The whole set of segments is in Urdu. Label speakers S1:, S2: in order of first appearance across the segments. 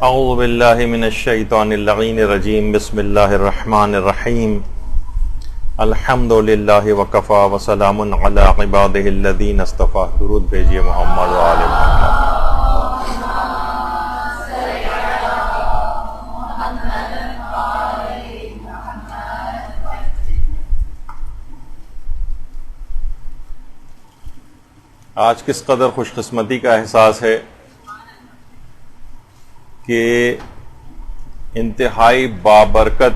S1: اعوذ باللہ من الشیطان اللعین الرجیم بسم اللہ الرحمن الرحیم الحمد للہ وکفا وسلام علی عبادہ الذین اصطفیٰ. درود بھیجیے محمد و آل محمد. آج کس قدر خوش قسمتی کا احساس ہے کہ انتہائی بابرکت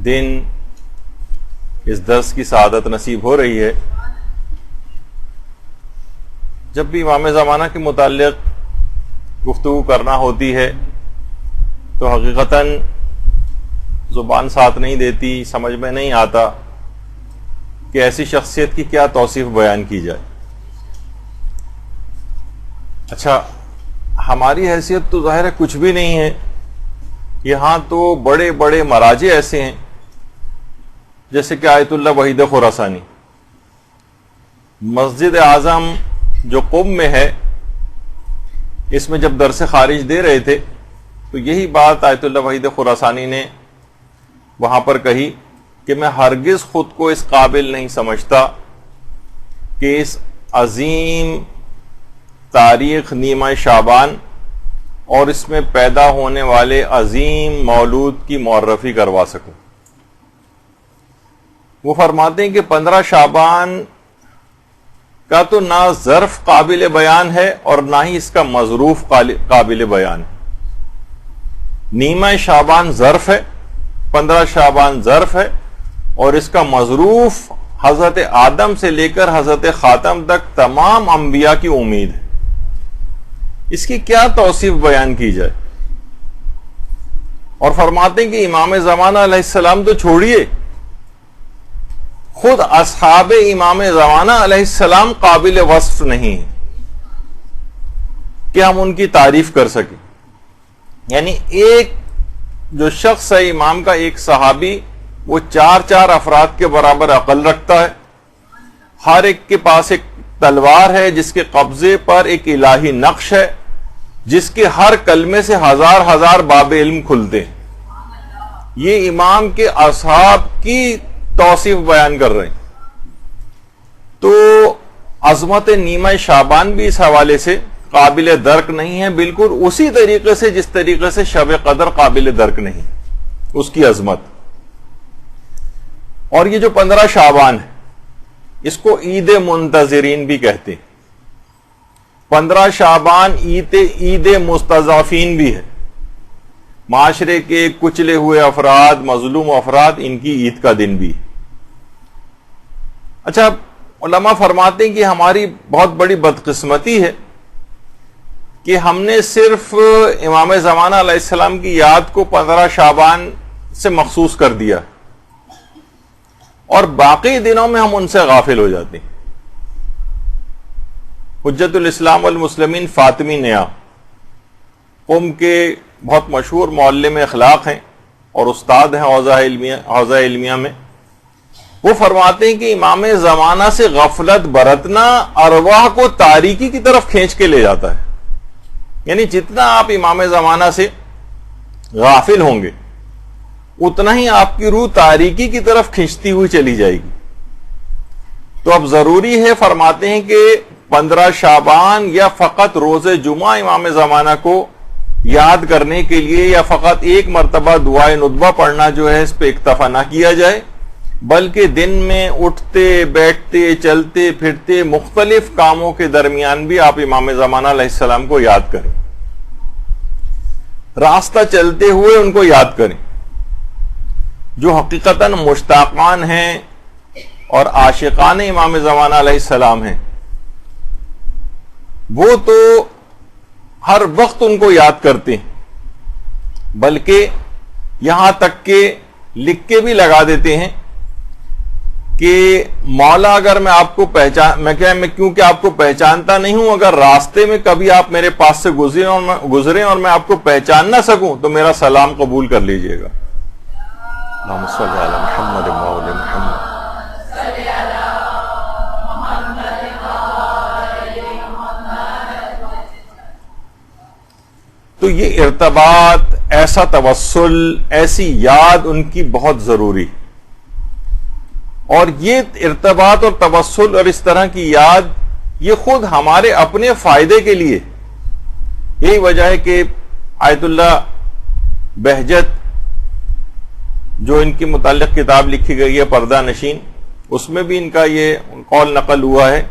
S1: دن اس درس کی سعادت نصیب ہو رہی ہے. جب بھی امام زمانہ کے متعلق گفتگو کرنا ہوتی ہے تو حقیقتاً زبان ساتھ نہیں دیتی، سمجھ میں نہیں آتا کہ ایسی شخصیت کی کیا توصیف بیان کی جائے. اچھا، ہماری حیثیت تو ظاہر ہے کچھ بھی نہیں ہے. یہاں تو بڑے بڑے مراجع ایسے ہیں جیسے کہ آیت اللہ وحید خراسانی. مسجد اعظم جو قم میں ہے، اس میں جب درس خارج دے رہے تھے تو یہی بات آیت اللہ وحید خراسانی نے وہاں پر کہی کہ میں ہرگز خود کو اس قابل نہیں سمجھتا کہ اس عظیم تاریخ نیمہ شعبان اور اس میں پیدا ہونے والے عظیم مولود کی معرفی کروا سکوں. وہ فرماتے ہیں کہ 15 شعبان کا تو نہ ظرف قابل بیان ہے اور نہ ہی اس کا مظروف قابل بیان ہے. نیمہ شعبان ظرف ہے، 15 شعبان ظرف ہے، اور اس کا مظروف حضرت آدم سے لے کر حضرت خاتم تک تمام انبیاء کی امید ہے. اس کی کیا توصیف بیان کی جائے؟ اور فرماتے ہیں کہ امام زمانہ علیہ السلام تو چھوڑیے، خود اصحاب امام زمانہ علیہ السلام قابل وصف نہیں ہیں کہ ہم ان کی تعریف کر سکیں. یعنی ایک جو شخص ہے امام کا، ایک صحابی، وہ 4 افراد کے برابر عقل رکھتا ہے. ہر ایک کے پاس ایک تلوار ہے جس کے قبضے پر ایک الہی نقش ہے، جس کے ہر کلمے سے ہزار باب علم کھلتے ہیں. یہ امام کے اصحاب کی توصیف بیان کر رہے ہیں. تو عظمت نیمہ شعبان بھی اس حوالے سے قابل درک نہیں ہے، بالکل اسی طریقے سے جس طریقے سے شب قدر قابل درک نہیں اس کی عظمت. اور یہ جو 15 شعبان ہے، اس کو عید منتظرین بھی کہتے ہیں. 15 شعبان عید مستضعفین بھی ہے. معاشرے کے کچلے ہوئے افراد، مظلوم افراد، ان کی عید کا دن بھی ہے. اچھا، علماء فرماتے ہیں کہ ہماری بہت بڑی بدقسمتی ہے کہ ہم نے صرف امام زمانہ علیہ السلام کی یاد کو 15 شعبان سے مخصوص کر دیا اور باقی دنوں میں ہم ان سے غافل ہو جاتے ہیں. حجت الاسلام والمسلمین فاطمی نیا قم کے بہت مشہور معلم اخلاق ہیں اور استاد ہیں حوزہ علمیہ میں. وہ فرماتے ہیں کہ امام زمانہ سے غفلت برتنا ارواح کو تاریکی کی طرف کھینچ کے لے جاتا ہے. یعنی جتنا آپ امام زمانہ سے غافل ہوں گے اتنا ہی آپ کی روح تاریکی کی طرف کھینچتی ہوئی چلی جائے گی. تو اب ضروری ہے، فرماتے ہیں کہ 15 شعبان یا فقط روز جمعہ امام زمانہ کو یاد کرنے کے لیے یا فقط ایک مرتبہ دعائے ندبہ پڑھنا جو ہے اس پہ اکتفا نہ کیا جائے، بلکہ دن میں اٹھتے بیٹھتے چلتے پھرتے مختلف کاموں کے درمیان بھی آپ امام زمانہ علیہ السلام کو یاد کریں. راستہ چلتے ہوئے ان کو یاد کریں. جو حقیقتاً مشتاقان ہیں اور عاشقان امام زمانہ علیہ السلام ہیں، وہ تو ہر وقت ان کو یاد کرتے ہیں، بلکہ یہاں تک کہ لکھ کے بھی لگا دیتے ہیں کہ مولا اگر میں آپ کو میں کیونکہ آپ کو پہچانتا نہیں ہوں، اگر راستے میں کبھی آپ میرے پاس سے گزریں اور میں آپ کو پہچان نہ سکوں تو میرا سلام قبول کر لیجئے گا. اللہم صلی علی محمد مولا محمد. تو یہ ارتباط، ایسا توسل، ایسی یاد ان کی بہت ضروری. اور یہ ارتباط اور توسل اور اس طرح کی یاد یہ خود ہمارے اپنے فائدے کے لیے. یہی وجہ ہے کہ آیت اللہ بہجت جو ان کے متعلق کتاب لکھی گئی ہے پردہ نشین، اس میں بھی ان کا یہ قول نقل ہوا ہے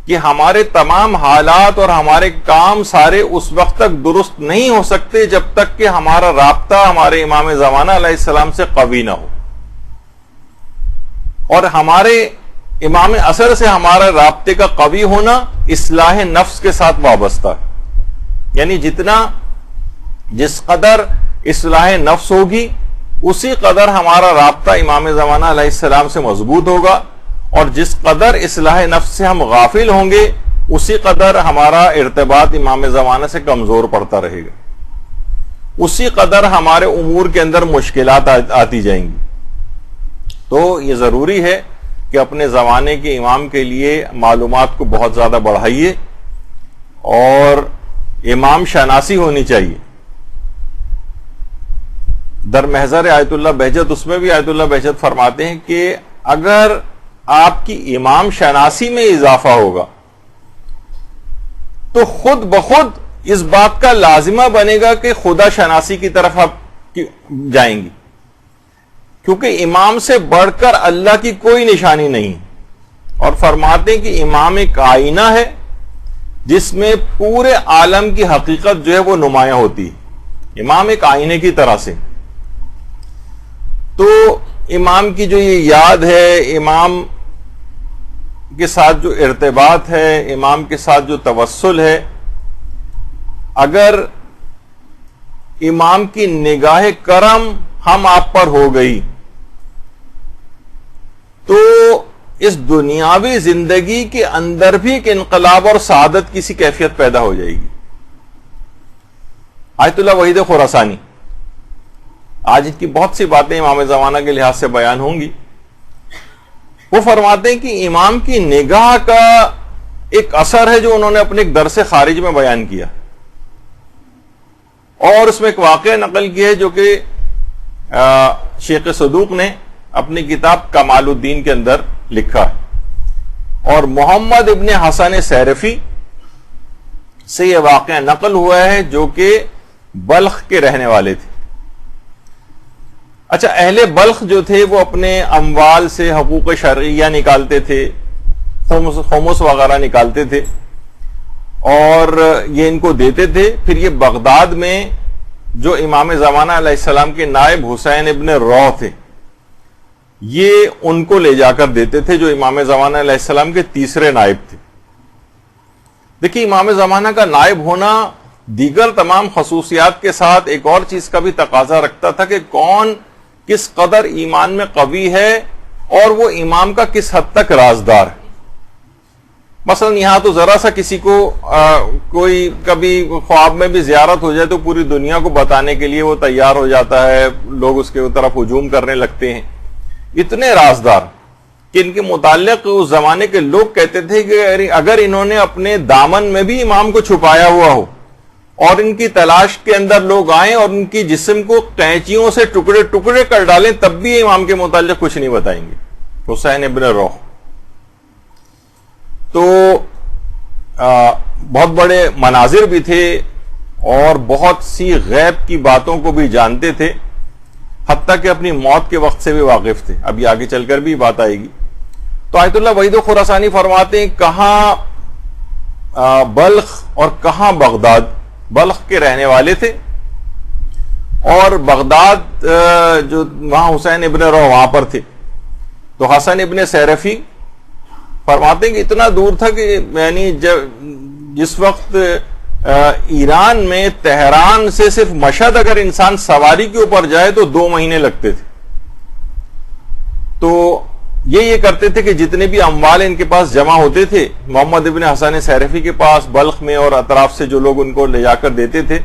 S1: کہ ہمارے تمام حالات اور ہمارے کام سارے اس وقت تک درست نہیں ہو سکتے جب تک کہ ہمارا رابطہ ہمارے امام زمانہ علیہ السلام سے قوی نہ ہو. اور ہمارے امام عصر سے ہمارا رابطے کا قوی ہونا اصلاح نفس کے ساتھ وابستہ ہے. یعنی جس قدر اصلاح نفس ہوگی اسی قدر ہمارا رابطہ امام زمانہ علیہ السلام سے مضبوط ہوگا، اور جس قدر اصلاح نفس سے ہم غافل ہوں گے اسی قدر ہمارا ارتباط امام زمانہ سے کمزور پڑتا رہے گا، اسی قدر ہمارے امور کے اندر مشکلات آتی جائیں گی. تو یہ ضروری ہے کہ اپنے زمانے کے امام کے لیے معلومات کو بہت زیادہ بڑھائیے اور امام شناسی ہونی چاہیے. در محضر آیت اللہ بہجت، اس میں بھی آیت اللہ بہجت فرماتے ہیں کہ اگر آپ کی امام شناسی میں اضافہ ہوگا تو خود بخود اس بات کا لازمہ بنے گا کہ خدا شناسی کی طرف آپ جائیں گی، کیونکہ امام سے بڑھ کر اللہ کی کوئی نشانی نہیں. اور فرماتے ہیں کہ امام ایک آئینہ ہے جس میں پورے عالم کی حقیقت جو ہے وہ نمایاں ہوتی ہے. امام ایک آئینے کی طرح سے. تو امام کی جو یہ یاد ہے، امام کے ساتھ جو ارتباط ہے، امام کے ساتھ جو توسل ہے، اگر امام کی نگاہ کرم ہم آپ پر ہو گئی تو اس دنیاوی زندگی کے اندر بھی ایک انقلاب اور سعادت کی سی کیفیت پیدا ہو جائے گی. آیت اللہ وحید خراسانی، آج ان کی بہت سی باتیں امام زمانہ کے لحاظ سے بیان ہوں گی. وہ فرماتے ہیں کہ امام کی نگاہ کا ایک اثر ہے جو انہوں نے اپنے ایک درس خارج میں بیان کیا، اور اس میں ایک واقعہ نقل کیا ہے جو کہ شیخ صدوق نے اپنی کتاب کمال الدین کے اندر لکھا ہے. اور محمد ابن حسن سیرفی سے یہ واقعہ نقل ہوا ہے جو کہ بلخ کے رہنے والے تھے. اچھا، اہل بلخ جو تھے وہ اپنے اموال سے حقوق شرعیہ نکالتے تھے، خمس وغیرہ نکالتے تھے اور یہ ان کو دیتے تھے. پھر یہ بغداد میں جو امام زمانہ علیہ السلام کے نائب حسین ابن روح تھے، یہ ان کو لے جا کر دیتے تھے جو امام زمانہ علیہ السلام کے تیسرے نائب تھے. دیکھیے، امام زمانہ کا نائب ہونا دیگر تمام خصوصیات کے ساتھ ایک اور چیز کا بھی تقاضا رکھتا تھا کہ کون کس قدر ایمان میں قوی ہے اور وہ امام کا کس حد تک رازدار ہے. مثلا یہاں تو ذرا سا کسی کو کوئی کبھی خواب میں بھی زیارت ہو جائے تو پوری دنیا کو بتانے کے لیے وہ تیار ہو جاتا ہے، لوگ اس کے طرف ہجوم کرنے لگتے ہیں. اتنے رازدار کہ ان کے متعلق اس زمانے کے لوگ کہتے تھے کہ اگر انہوں نے اپنے دامن میں بھی امام کو چھپایا ہوا ہو اور ان کی تلاش کے اندر لوگ آئیں اور ان کی جسم کو قینچیوں سے ٹکڑے ٹکڑے کر ڈالیں تب بھی امام کے متعلق کچھ نہیں بتائیں گے. حسین ابن روح تو بہت بڑے مناظر بھی تھے اور بہت سی غیب کی باتوں کو بھی جانتے تھے، حتیٰ کہ اپنی موت کے وقت سے بھی واقف تھے. ابھی آگے چل کر بھی بات آئے گی. تو آیت اللہ وحید خراسانی فرماتے ہیں کہاں بلخ اور کہاں بغداد. بلخ کے رہنے والے تھے اور بغداد جو وہاں حسین ابن روح وہاں پر تھے. تو حسن ابن سیرفی فرماتے ہیں کہ اتنا دور تھا کہ یعنی جس وقت ایران میں تہران سے صرف مشہد اگر انسان سواری کے اوپر جائے تو 2 مہینے لگتے تھے. تو یہ کرتے تھے کہ جتنے بھی اموال ان کے پاس جمع ہوتے تھے محمد ابن حسن سیرفی کے پاس بلخ میں اور اطراف سے جو لوگ ان کو لے جا کر دیتے تھے.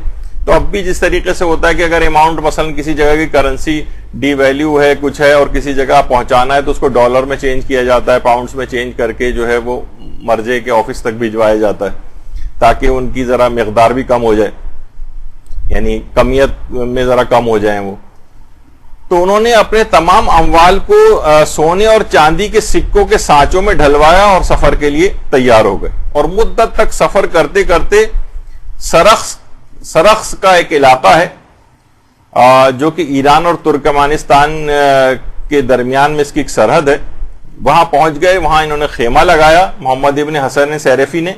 S1: تو اب بھی جس طریقے سے ہوتا ہے کہ اگر اماؤنٹ مثلا کسی جگہ کی کرنسی ڈی ویلیو ہے کچھ ہے اور کسی جگہ پہنچانا ہے تو اس کو ڈالر میں چینج کیا جاتا ہے، پاؤنڈز میں چینج کر کے جو ہے وہ مرجع کے آفس تک بھجوایا جاتا ہے تاکہ ان کی ذرا مقدار بھی کم ہو جائے. یعنی کمیت میں ذرا کم ہو جائیں وہ. تو انہوں نے اپنے تمام اموال کو سونے اور چاندی کے سکوں کے سانچوں میں ڈھلوایا اور سفر کے لیے تیار ہو گئے. اور مدت تک سفر کرتے کرتے سرخس کا ایک علاقہ ہے جو کہ ایران اور ترکمانستان کے درمیان میں اس کی ایک سرحد ہے. وہاں پہنچ گئے. وہاں انہوں نے خیمہ لگایا محمد ابن حسن سیرفی نے,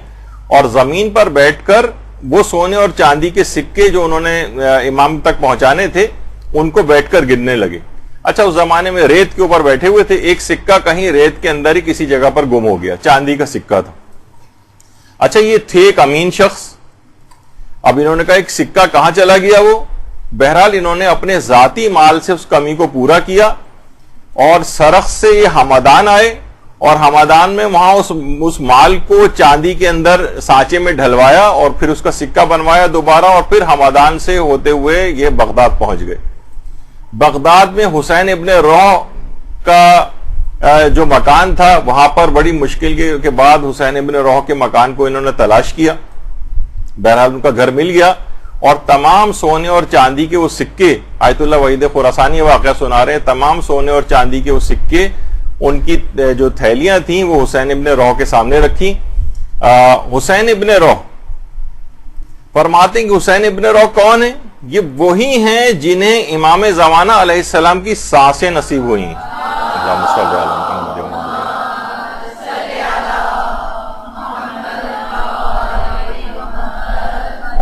S1: اور زمین پر بیٹھ کر وہ سونے اور چاندی کے سکے جو انہوں نے امام تک پہنچانے تھے ان کو بیٹھ کر گننے لگے. اچھا, اس زمانے میں ریت کے اوپر بیٹھے ہوئے تھے. ایک سکہ کہیں ریت کے اندر ہی کسی جگہ پر گم ہو گیا, چاندی کا سکہ تھا. اچھا, یہ تھے ایک امین شخص. اب انہوں نے کہا ایک سکہ کہاں چلا گیا وہ. بہرحال انہوں نے اپنے ذاتی مال سے اس کمی کو پورا کیا, اور سرخ سے یہ ہمدان آئے, اور ہمدان میں وہاں اس مال کو چاندی کے اندر سانچے میں ڈھلوایا, اور پھر اس کا سکہ بنوایا دوبارہ, اور پھر ہمدان سے ہوتے ہوئے یہ بغداد پہنچ گئے. بغداد میں حسین ابن روح کا جو مکان تھا وہاں پر بڑی مشکل کے بعد حسین ابن روح کے مکان کو انہوں نے تلاش کیا. بہرحال ان کا گھر مل گیا, اور تمام سونے اور چاندی کے وہ سکے, آیت اللہ وحید خراسانی واقعہ سنا رہے ہیں, تمام سونے اور چاندی کے وہ سکے ان کی جو تھیلیاں تھیں وہ حسین ابن روح کے سامنے رکھی. حسین ابن روح فرماتے ہیں کہ حسین ابن روح کون ہیں؟ یہ وہی ہیں جنہیں امام زمانہ علیہ السلام کی سانسیں نصیب ہوئی ہیں.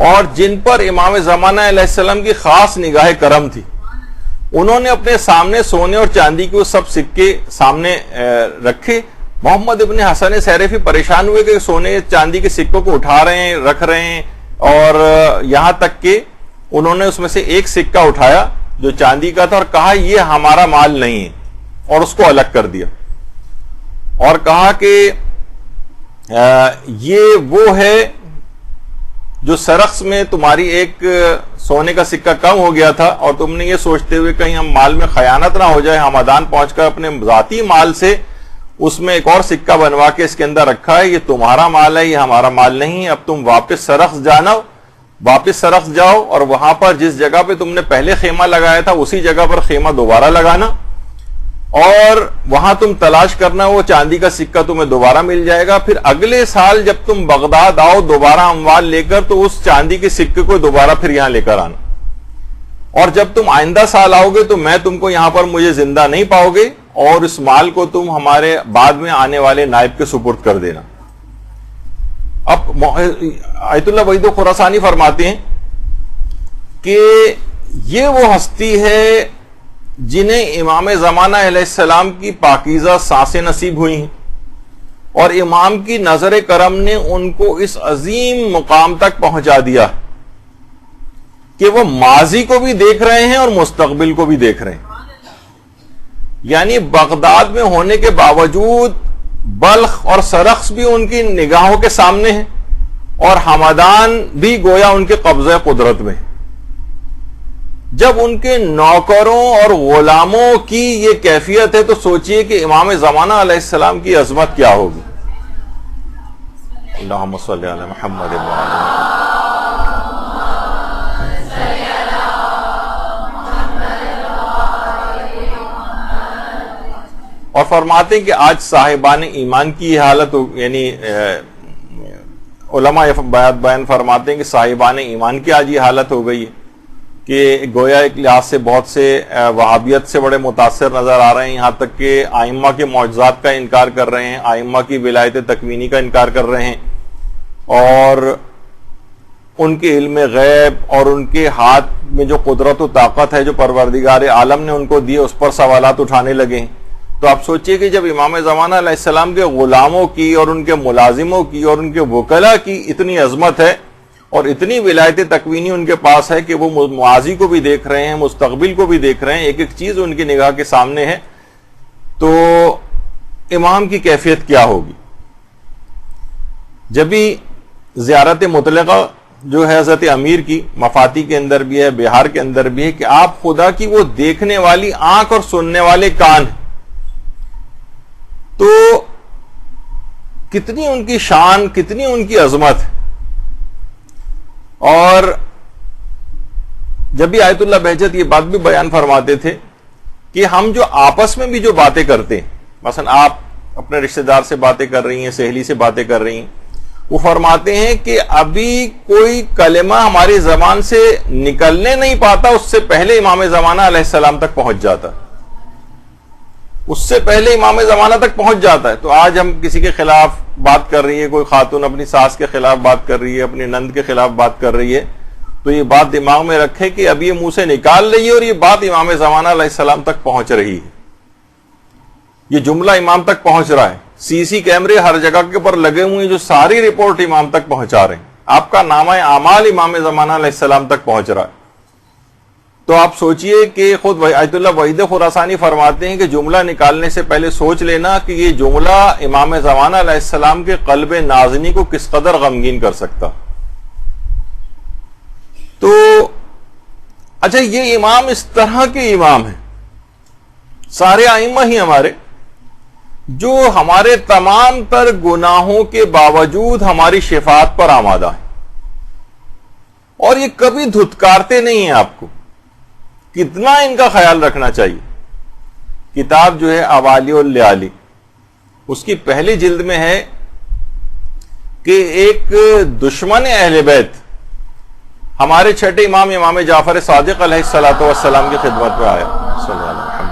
S1: اور جن پر امام زمانہ علیہ السلام کی خاص نگاہ کرم تھی. انہوں نے اپنے سامنے سونے اور چاندی کے وہ سب سکے سامنے رکھے. محمد ابن حسن سیرفی پریشان ہوئے کہ سونے چاندی کے سکوں کو اٹھا رہے ہیں, رکھ رہے ہیں, اور یہاں تک کہ انہوں نے اس میں سے ایک سکہ اٹھایا جو چاندی کا تھا, اور کہا یہ ہمارا مال نہیں ہے, اور اس کو الگ کر دیا, اور کہا کہ یہ وہ ہے جو سرخس میں تمہاری ایک سونے کا سکہ کم ہو گیا تھا, اور تم نے یہ سوچتے ہوئے کہیں ہم مال میں خیانت نہ ہو جائے, ہمدان پہنچ کر اپنے ذاتی مال سے اس میں ایک اور سکہ بنوا کے اس کے اندر رکھا ہے. یہ تمہارا مال ہے, یہ ہمارا مال نہیں ہے. اب تم واپس سرخس جاؤ, اور وہاں پر جس جگہ پہ تم نے پہلے خیمہ لگایا تھا اسی جگہ پر خیمہ دوبارہ لگانا, اور وہاں تم تلاش کرنا, وہ چاندی کا سکہ تمہیں دوبارہ مل جائے گا. پھر اگلے سال جب تم بغداد آؤ دوبارہ اموال لے کر, تو اس چاندی کے سکے کو دوبارہ پھر یہاں لے کر آنا, اور جب تم آئندہ سال آؤ گے تو میں تم کو یہاں پر مجھے زندہ نہیں پاؤ گے, اور اس مال کو تم ہمارے بعد میں آنے والے نائب کے سپرد کر دینا. اب آیت اللہ وحید خراسانی فرماتے ہیں کہ یہ وہ ہستی ہے جنہیں امام زمانہ علیہ السلام کی پاکیزہ سانسیں نصیب ہوئی ہیں, اور امام کی نظر کرم نے ان کو اس عظیم مقام تک پہنچا دیا کہ وہ ماضی کو بھی دیکھ رہے ہیں اور مستقبل کو بھی دیکھ رہے ہیں. یعنی بغداد میں ہونے کے باوجود بلخ اور سرخس بھی ان کی نگاہوں کے سامنے ہیں, اور ہمدان بھی گویا ان کے قبضہ قدرت میں. جب ان کے نوکروں اور غلاموں کی یہ کیفیت ہے تو سوچئے کہ امام زمانہ علیہ السلام کی عظمت کیا ہوگی. اللہم صلی علی محمد و علی اور فرماتے ہیں کہ آج صاحبان ایمان کی یہ حالت یعنی علماء بیان فرماتے ہیں کہ صاحبان ایمان کی آج یہ حالت ہو گئی ہے کہ گویا ایک لحاظ سے بہت سے وہابیت سے بڑے متاثر نظر آ رہے ہیں, یہاں تک کہ ائمہ کے معجزات کا انکار کر رہے ہیں, ائمہ کی ولایت تکوینی کا انکار کر رہے ہیں, اور ان کے علم غیب اور ان کے ہاتھ میں جو قدرت و طاقت ہے جو پروردگار عالم نے ان کو دی اس پر سوالات اٹھانے لگے ہیں. تو آپ سوچئے کہ جب امام زمانہ علیہ السلام کے غلاموں کی اور ان کے ملازموں کی اور ان کے وکلاء کی اتنی عظمت ہے اور اتنی ولایت تکوینی ان کے پاس ہے کہ وہ ماضی کو بھی دیکھ رہے ہیں, مستقبل کو بھی دیکھ رہے ہیں, ایک ایک چیز ان کی نگاہ کے سامنے ہے, تو امام کی کیفیت کیا ہوگی. جب بھی زیارت مطلقہ جو ہے حضرت امیر کی مفاتی کے اندر بھی ہے, بہار کے اندر بھی ہے, کہ آپ خدا کی وہ دیکھنے والی آنکھ اور سننے والے کان ہیں, تو کتنی ان کی شان, کتنی ان کی عظمت ہے. اور جب بھی آیت اللہ بہجت یہ بات بھی بیان فرماتے تھے کہ ہم جو آپس میں بھی جو باتیں کرتے ہیں، مثلا آپ اپنے رشتہ دار سے باتیں کر رہی ہیں، سہیلی سے باتیں کر رہی ہیں، وہ فرماتے ہیں کہ ابھی کوئی کلمہ ہماری زبان سے نکلنے نہیں پاتا، اس سے پہلے امام زمانہ علیہ السلام تک پہنچ جاتا، اس سے پہلے امام زمانہ تک پہنچ جاتا ہے۔ تو آج ہم کسی کے خلاف بات کر رہی ہے، کوئی خاتون اپنی ساس کے خلاف بات کر رہی ہے، اپنی نند کے خلاف بات کر رہی ہے، تو یہ بات دماغ میں رکھے کہ اب یہ منہ سے نکال رہی ہے اور یہ بات امام زمانہ علیہ السلام تک پہنچ رہی ہے، یہ جملہ امام تک پہنچ رہا ہے، سی سی کیمرے ہر جگہ کے پر لگے ہوئے ہیں جو ساری رپورٹ امام تک پہنچا رہے ہیں، آپ کا نامہ اعمال امام زمانہ علیہ السلام تک پہنچ رہا ہے۔ تو آپ سوچئے کہ خود آیت اللہ وحید خراسانی فرماتے ہیں کہ جملہ نکالنے سے پہلے سوچ لینا کہ یہ جملہ امام زمانہ علیہ السلام کے قلب نازنی کو کس قدر غمگین کر سکتا۔ تو اچھا، یہ امام اس طرح کے امام ہیں، سارے ائمہ ہی ہمارے، جو ہمارے تمام تر گناہوں کے باوجود ہماری شفاعت پر آمادہ ہیں، اور یہ کبھی دھتکارتے نہیں ہیں آپ کو۔ کتنا ان کا خیال رکھنا چاہیے۔ کتاب جو ہے اوالی اللیالی، اس کی پہلی جلد میں ہے کہ ایک دشمن اہل بیت ہمارے چھٹے امام امام جعفر صادق علیہ الصلوۃ والسلام کی خدمت میں آیا صلی اللہ علیہ وسلم،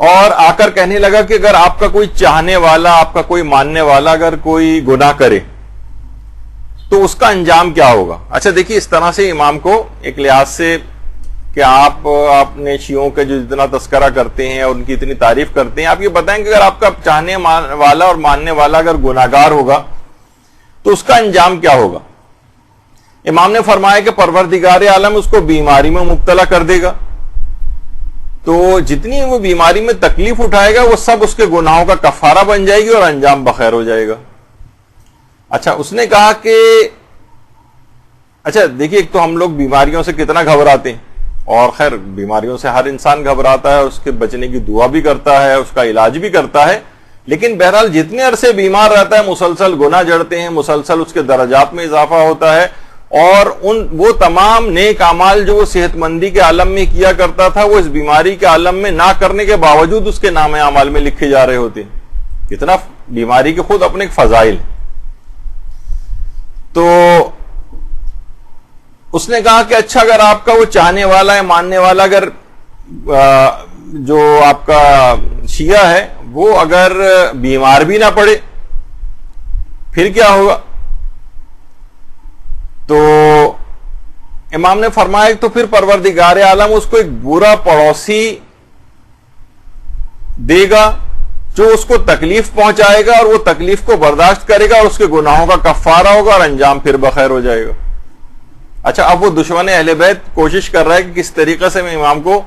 S1: اور آ کر کہنے لگا کہ اگر آپ کا کوئی چاہنے والا، آپ کا کوئی ماننے والا اگر کوئی گناہ کرے تو اس کا انجام کیا ہوگا۔ اچھا دیکھیے، اس طرح سے امام کو ایک لحاظ سے کہ آپ اپنے شیعوں کے جو اتنا تذکرہ کرتے ہیں اور ان کی اتنی تعریف کرتے ہیں، آپ یہ بتائیں کہ اگر آپ کا چاہنے والا اور ماننے والا اگر گناہگار ہوگا تو اس کا انجام کیا ہوگا۔ امام نے فرمایا کہ پروردگار عالم اس کو بیماری میں مبتلا کر دے گا، تو جتنی وہ بیماری میں تکلیف اٹھائے گا وہ سب اس کے گناہوں کا کفارہ بن جائے گی اور انجام بخیر ہو جائے گا۔ اچھا، اس نے کہا کہ اچھا دیکھیے، ایک تو ہم لوگ بیماریوں سے کتنا گھبراتے ہیں، اور خیر بیماریوں سے ہر انسان گھبراتا ہے، اس کے بچنے کی دعا بھی کرتا ہے، اس کا علاج بھی کرتا ہے، لیکن بہرحال جتنے عرصے بیمار رہتا ہے مسلسل گناہ جڑتے ہیں، مسلسل اس کے درجات میں اضافہ ہوتا ہے، اور وہ تمام نیک اعمال جو وہ صحت مندی کے عالم میں کیا کرتا تھا وہ اس بیماری کے عالم میں نہ کرنے کے باوجود اس کے نام اعمال میں لکھے جا رہے ہوتے ہیں۔ کتنا بیماری کے خود اپنے ایک فضائل ہیں۔ تو اس نے کہا کہ اچھا، اگر آپ کا وہ چاہنے والا ہے، ماننے والا، اگر جو آپ کا شیعہ ہے وہ اگر بیمار بھی نہ پڑے پھر کیا ہوگا؟ تو امام نے فرمایا تو پھر پروردگار عالم اس کو ایک برا پڑوسی دے گا جو اس کو تکلیف پہنچائے گا، اور وہ تکلیف کو برداشت کرے گا اور اس کے گناہوں کا کفارہ ہوگا اور انجام پھر بخیر ہو جائے گا۔ اچھا، اب وہ دشمن اہل بیت کوشش کر رہا ہے کہ کس طریقے سے میں امام کو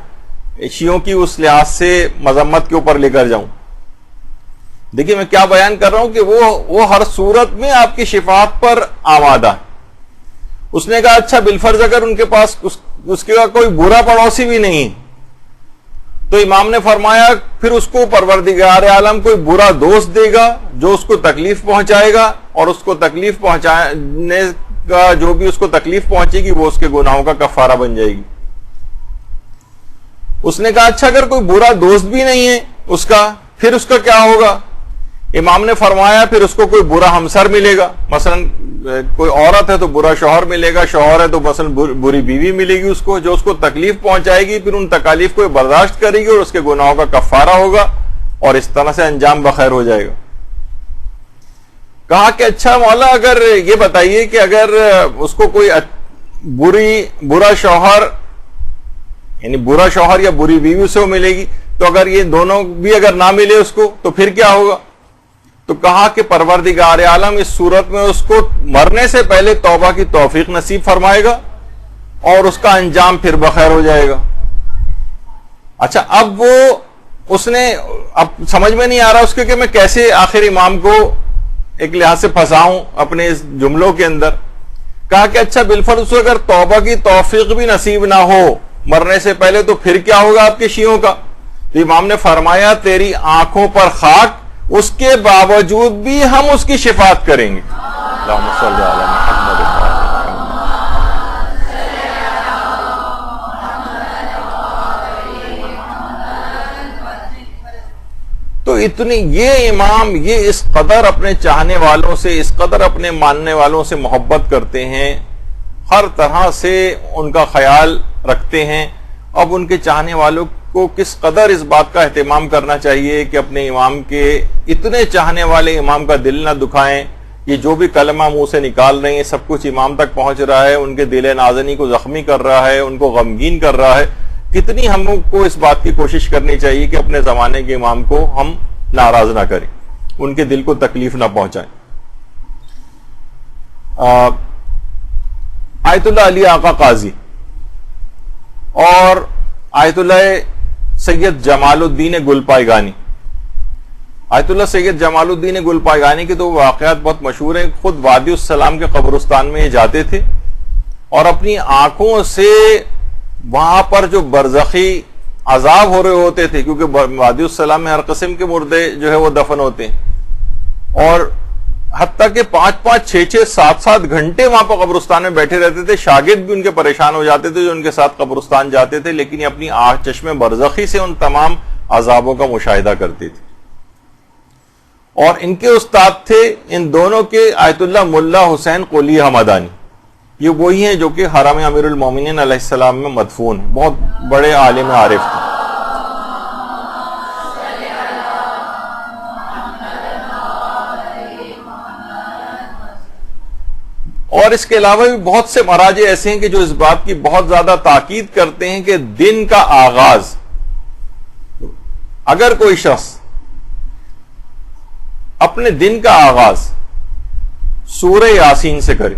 S1: شیعوں کی اس لحاظ سے مذمت کے اوپر لے کر جاؤں۔ دیکھیے میں کیا بیان کر رہا ہوں کہ وہ ہر صورت میں آپ کی شفاعت پر آمادہ ہے۔ اس نے کہا اچھا، بالفرض اگر ان کے پاس اس کے کوئی برا پڑوسی بھی نہیں، تو امام نے فرمایا پھر اس کو پروردگار عالم کوئی برا دوست دے گا جو اس کو تکلیف پہنچائے گا، اور اس کو تکلیف پہنچانے کا جو بھی اس کو تکلیف پہنچے گی وہ اس کے گناہوں کا کفارہ بن جائے گی۔ اس نے کہا اچھا، اگر کوئی برا دوست بھی نہیں ہے اس کا، پھر اس کا کیا ہوگا؟ امام نے فرمایا پھر اس کو کوئی برا ہمسر ملے گا، مثلا کوئی عورت ہے تو برا شوہر ملے گا، شوہر ہے تو مثلا بری بیوی ملے گی اس کو، جو اس کو تکلیف پہنچائے گی، پھر ان تکالیف کو برداشت کرے گی اور اس کے گناہوں کا کفارہ ہوگا، اور اس طرح سے انجام بخیر ہو جائے گا۔ کہا کہ اچھا مولا، اگر یہ بتائیے کہ اگر اس کو کوئی برا شوہر، یعنی برا شوہر یا بری بیوی سے وہ ملے گی، تو اگر یہ دونوں بھی اگر نہ ملے اس کو تو پھر کیا ہوگا؟ تو کہا کہ پروردگار عالم اس صورت میں اس کو مرنے سے پہلے توبہ کی توفیق نصیب فرمائے گا اور اس کا انجام پھر بخیر ہو جائے گا۔ اچھا، اب اس نے اب سمجھ میں نہیں آ رہا اس کے کہ میں کیسے آخر امام کو ایک لحاظ سے پھنساؤں اپنے اس جملوں کے اندر۔ کہا کہ اچھا، بالفرض اگر توبہ کی توفیق بھی نصیب نہ ہو مرنے سے پہلے تو پھر کیا ہوگا آپ کے شیعوں کا؟ تو امام نے فرمایا تیری آنکھوں پر خاک اس کے باوجود بھی ہم اس کی شفاعت کریں گے. اللہم صلی علی محمد. تو اتنی یہ امام یہ اس قدر اپنے چاہنے والوں سے، اس قدر اپنے ماننے والوں سے محبت کرتے ہیں، ہر طرح سے ان کا خیال رکھتے ہیں. اب ان کے چاہنے والوں کو کس قدر اس بات کا اہتمام کرنا چاہیے کہ اپنے امام کے، اتنے چاہنے والے امام کا دل نہ دکھائیں. یہ جو بھی کلمہ منہ سے نکال رہے ہیں سب کچھ امام تک پہنچ رہا ہے، ان کے دل نازنی کو زخمی کر رہا ہے، ان کو غمگین کر رہا ہے. کتنی ہم کو اس بات کی کوشش کرنی چاہیے کہ اپنے زمانے کے امام کو ہم ناراض نہ کریں، ان کے دل کو تکلیف نہ پہنچائیں. آیت اللہ علی آقا قاضی اور آیت اللہ سید جمال الدین گلپائگانی. آیت اللہ سید جمال الدین گلپائگانی کے تو واقعات بہت مشہور ہیں. خود وادی السلام کے قبرستان میں یہ جاتے تھے اور اپنی آنکھوں سے وہاں پر جو برزخی عذاب ہو رہے ہوتے تھے، کیونکہ وادی السلام میں ہر قسم کے مردے جو ہے وہ دفن ہوتے ہیں، اور حتیٰ کہ 5-5, 6-6, 7-7 گھنٹے وہاں پر قبرستان میں بیٹھے رہتے تھے. شاگرد بھی ان کے پریشان ہو جاتے تھے جو ان کے ساتھ قبرستان جاتے تھے، لیکن یہ اپنی چشم برزخی سے ان تمام عذابوں کا مشاہدہ کرتے تھے. اور ان کے استاد تھے ان دونوں کے آیت اللہ ملا حسین قلی حمدانی. یہ وہی ہیں جو کہ حرم امیر المومنین علیہ السلام میں مدفون ہیں، بہت بڑے عالم عارف تھے. اور اس کے علاوہ بھی بہت سے مراجع ایسے ہیں کہ جو اس بات کی بہت زیادہ تاکید کرتے ہیں کہ دن کا آغاز اگر کوئی شخص اپنے دن کا آغاز سورہ یاسین سے کرے،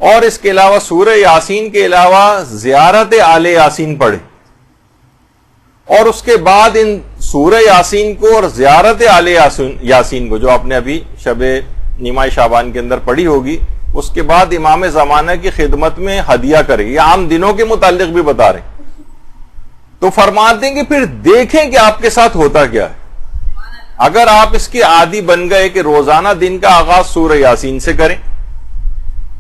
S1: اور اس کے علاوہ سورہ یاسین کے علاوہ زیارت آل یاسین پڑھے، اور اس کے بعد ان سورہ یاسین کو اور زیارت آل یاسین کو جو آپ نے ابھی شب نیمہ شعبان کے اندر پڑھی ہوگی، اس کے بعد امام زمانہ کی خدمت میں ہدیہ کرے. یہ عام دنوں کے متعلق بھی بتا رہے ہیں. تو فرماتے ہیں کہ پھر دیکھیں کہ آپ کے ساتھ ہوتا کیا ہے. اگر آپ اس کی عادی بن گئے کہ روزانہ دن کا آغاز سورہ یاسین سے کریں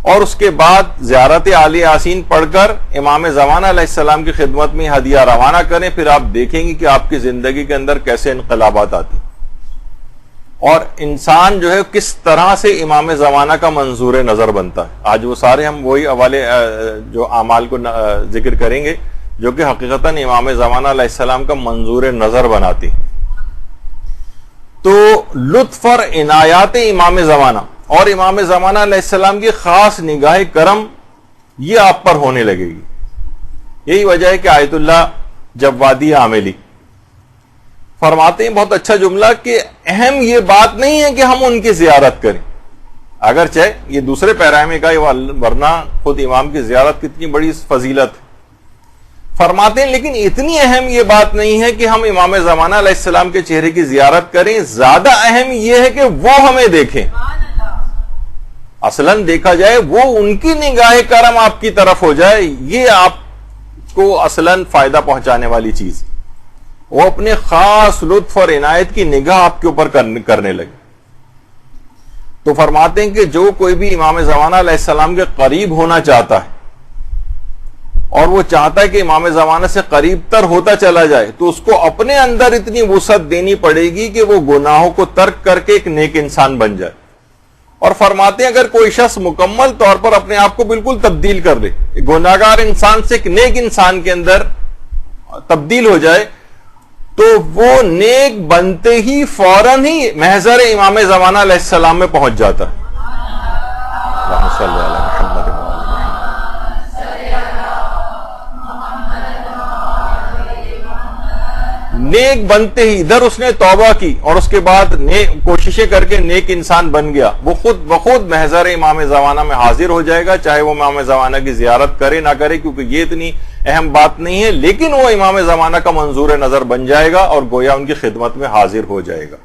S1: اور اس کے بعد زیارت آل یاسین پڑھ کر امام زمانہ علیہ السلام کی خدمت میں ہدیہ روانہ کریں، پھر آپ دیکھیں گے کہ آپ کی زندگی کے اندر کیسے انقلابات آتی اور انسان جو ہے کس طرح سے امام زمانہ کا منظور نظر بنتا ہے. آج وہ سارے ہم وہی حوالے جو اعمال کو ذکر کریں گے جو کہ حقیقتاً امام زمانہ علیہ السلام کا منظور نظر بناتی. تو لطف اور عنایات امام زمانہ اور امام زمانہ علیہ السلام کی خاص نگاہ کرم یہ آپ پر ہونے لگے گی. یہی وجہ ہے کہ آیت اللہ جوادی عاملی فرماتے ہیں بہت اچھا جملہ کہ اہم یہ بات نہیں ہے کہ ہم ان کی زیارت کریں، اگرچہ یہ دوسرے پیرا میں کا ورنہ خود امام کی زیارت کتنی بڑی فضیلت ہے. فرماتے ہیں لیکن اتنی اہم یہ بات نہیں ہے کہ ہم امام زمانہ علیہ السلام کے چہرے کی زیارت کریں، زیادہ اہم یہ ہے کہ وہ ہمیں دیکھیں. اصلاً دیکھا جائے وہ ان کی نگاہ کرم آپ کی طرف ہو جائے، یہ آپ کو اصلاً فائدہ پہنچانے والی چیز. وہ اپنے خاص لطف اور عنایت کی نگاہ آپ کے اوپر کرنے لگے. تو فرماتے ہیں کہ جو کوئی بھی امام زمانہ علیہ السلام کے قریب ہونا چاہتا ہے اور وہ چاہتا ہے کہ امام زمانہ سے قریب تر ہوتا چلا جائے، تو اس کو اپنے اندر اتنی وسعت دینی پڑے گی کہ وہ گناہوں کو ترک کر کے ایک نیک انسان بن جائے. اور فرماتے ہیں اگر کوئی شخص مکمل طور پر اپنے آپ کو بالکل تبدیل کر دے، گناہگار انسان سے ایک نیک انسان کے اندر تبدیل ہو جائے، تو وہ نیک بنتے ہی فوراً ہی محضر امام زمانہ علیہ السلام میں پہنچ جاتا ہے. اللہم صلی علی محمد. نیک بنتے ہی ادھر اس نے توبہ کی اور اس کے بعد کوششیں کر کے نیک انسان بن گیا، وہ خود بخود محضر امام زمانہ میں حاضر ہو جائے گا، چاہے وہ امام زمانہ کی زیارت کرے نہ کرے، کیونکہ یہ اتنی اہم بات نہیں ہے، لیکن وہ امام زمانہ کا منظور نظر بن جائے گا اور گویا ان کی خدمت میں حاضر ہو جائے گا.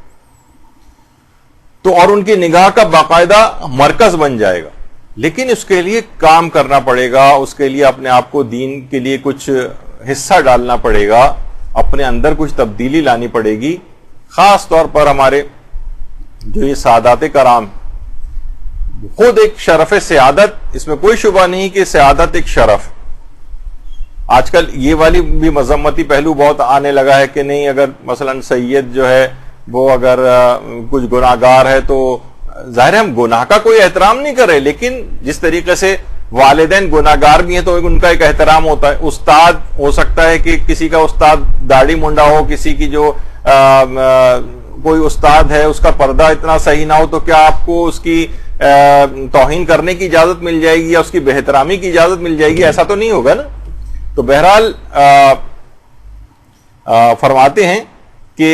S1: تو اور ان کی نگاہ کا باقاعدہ مرکز بن جائے گا. لیکن اس کے لیے کام کرنا پڑے گا، اس کے لیے اپنے آپ کو دین کے لیے کچھ حصہ ڈالنا پڑے گا، اپنے اندر کچھ تبدیلی لانی پڑے گی. خاص طور پر ہمارے جو یہ سعادات کرام، خود ایک شرف سعادت، اس میں کوئی شبہ نہیں کہ سعادت ایک شرف. آج کل یہ والی بھی مذمتی پہلو بہت آنے لگا ہے کہ نہیں، اگر مثلا سید جو ہے وہ اگر کچھ گناہ گار ہے تو ظاہر ہے ہم گناہ کا کوئی احترام نہیں کرے، لیکن جس طریقے سے والدین گناہ گار بھی ہیں تو ان کا ایک احترام ہوتا ہے. استاد ہو سکتا ہے کہ کسی کا استاد داڑھی منڈا ہو، کسی کی جو کوئی استاد ہے اس کا پردہ اتنا صحیح نہ ہو، تو کیا آپ کو اس کی توہین کرنے کی اجازت مل جائے گی یا اس کی بے احترامی کی اجازت مل جائے گی؟ ایسا تو نہیں ہوگا نا. تو بہرحال فرماتے ہیں کہ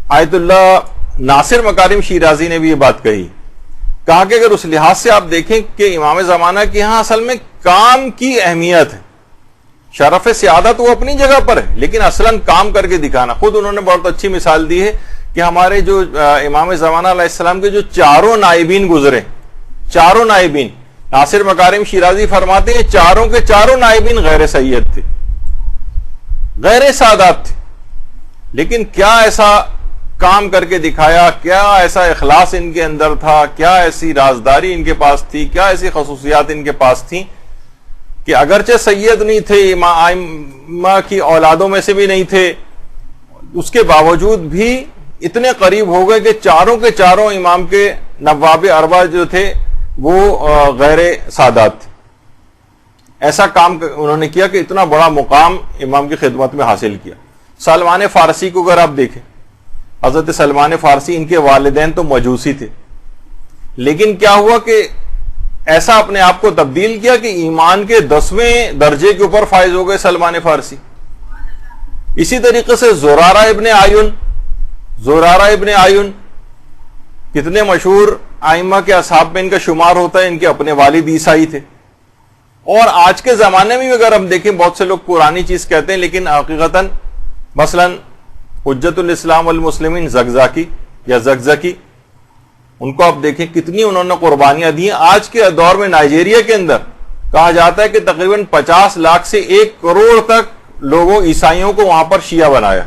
S1: آیت اللہ ناصر مکارم شیرازی نے بھی یہ بات کہی، کہا کہ اگر اس لحاظ سے آپ دیکھیں کہ امام زمانہ کے ہاں اصل میں کام کی اہمیت ہے، شرف سعادت وہ اپنی جگہ پر ہے، لیکن اصلاً کام کر کے دکھانا. خود انہوں نے بہت اچھی مثال دی ہے کہ ہمارے جو امام زمانہ علیہ السلام کے جو چاروں نائبین گزرے، چاروں نائبین، ناصر مکارم شیرازی فرماتے ہیں چاروں کے چاروں نائبین غیر سید تھے، غیر سادات تھے، لیکن کیا ایسا کام کر کے دکھایا، کیا ایسا اخلاص ان کے اندر تھا، کیا ایسی رازداری ان کے پاس تھی، کیا ایسی خصوصیات ان کے پاس تھیں کہ اگرچہ سید نہیں تھے، امام کی اولادوں میں سے بھی نہیں تھے، اس کے باوجود بھی اتنے قریب ہو گئے کہ چاروں کے چاروں امام کے نواب اربع جو تھے وہ غیر سادات تھے. ایسا کام انہوں نے کیا کہ اتنا بڑا مقام امام کی خدمت میں حاصل کیا. سلمان فارسی کو اگر آپ دیکھیں، حضرت سلمان فارسی، ان کے والدین تو مجوسی تھے، لیکن کیا ہوا کہ ایسا اپنے آپ کو تبدیل کیا کہ ایمان کے 10ویں درجے کے اوپر فائز ہو گئے سلمان فارسی. اسی طریقے سے زرارہ ابن آیون کتنے مشہور ائمہ کے اصحاب میں ان کا شمار ہوتا ہے، ان کے اپنے والد عیسائی تھے. اور آج کے زمانے میں بھی اگر ہم دیکھیں، بہت سے لوگ پرانی چیز کہتے ہیں لیکن حقیقتاً مثلا حجت الاسلام والمسلمین زکزاکی، ان کو آپ دیکھیں کتنی انہوں نے قربانیاں دی ہیں. آج کے دور میں نائجیریا کے اندر کہا جاتا ہے کہ تقریباً 50 لاکھ سے 1 کروڑ تک لوگوں عیسائیوں کو وہاں پر شیعہ بنایا.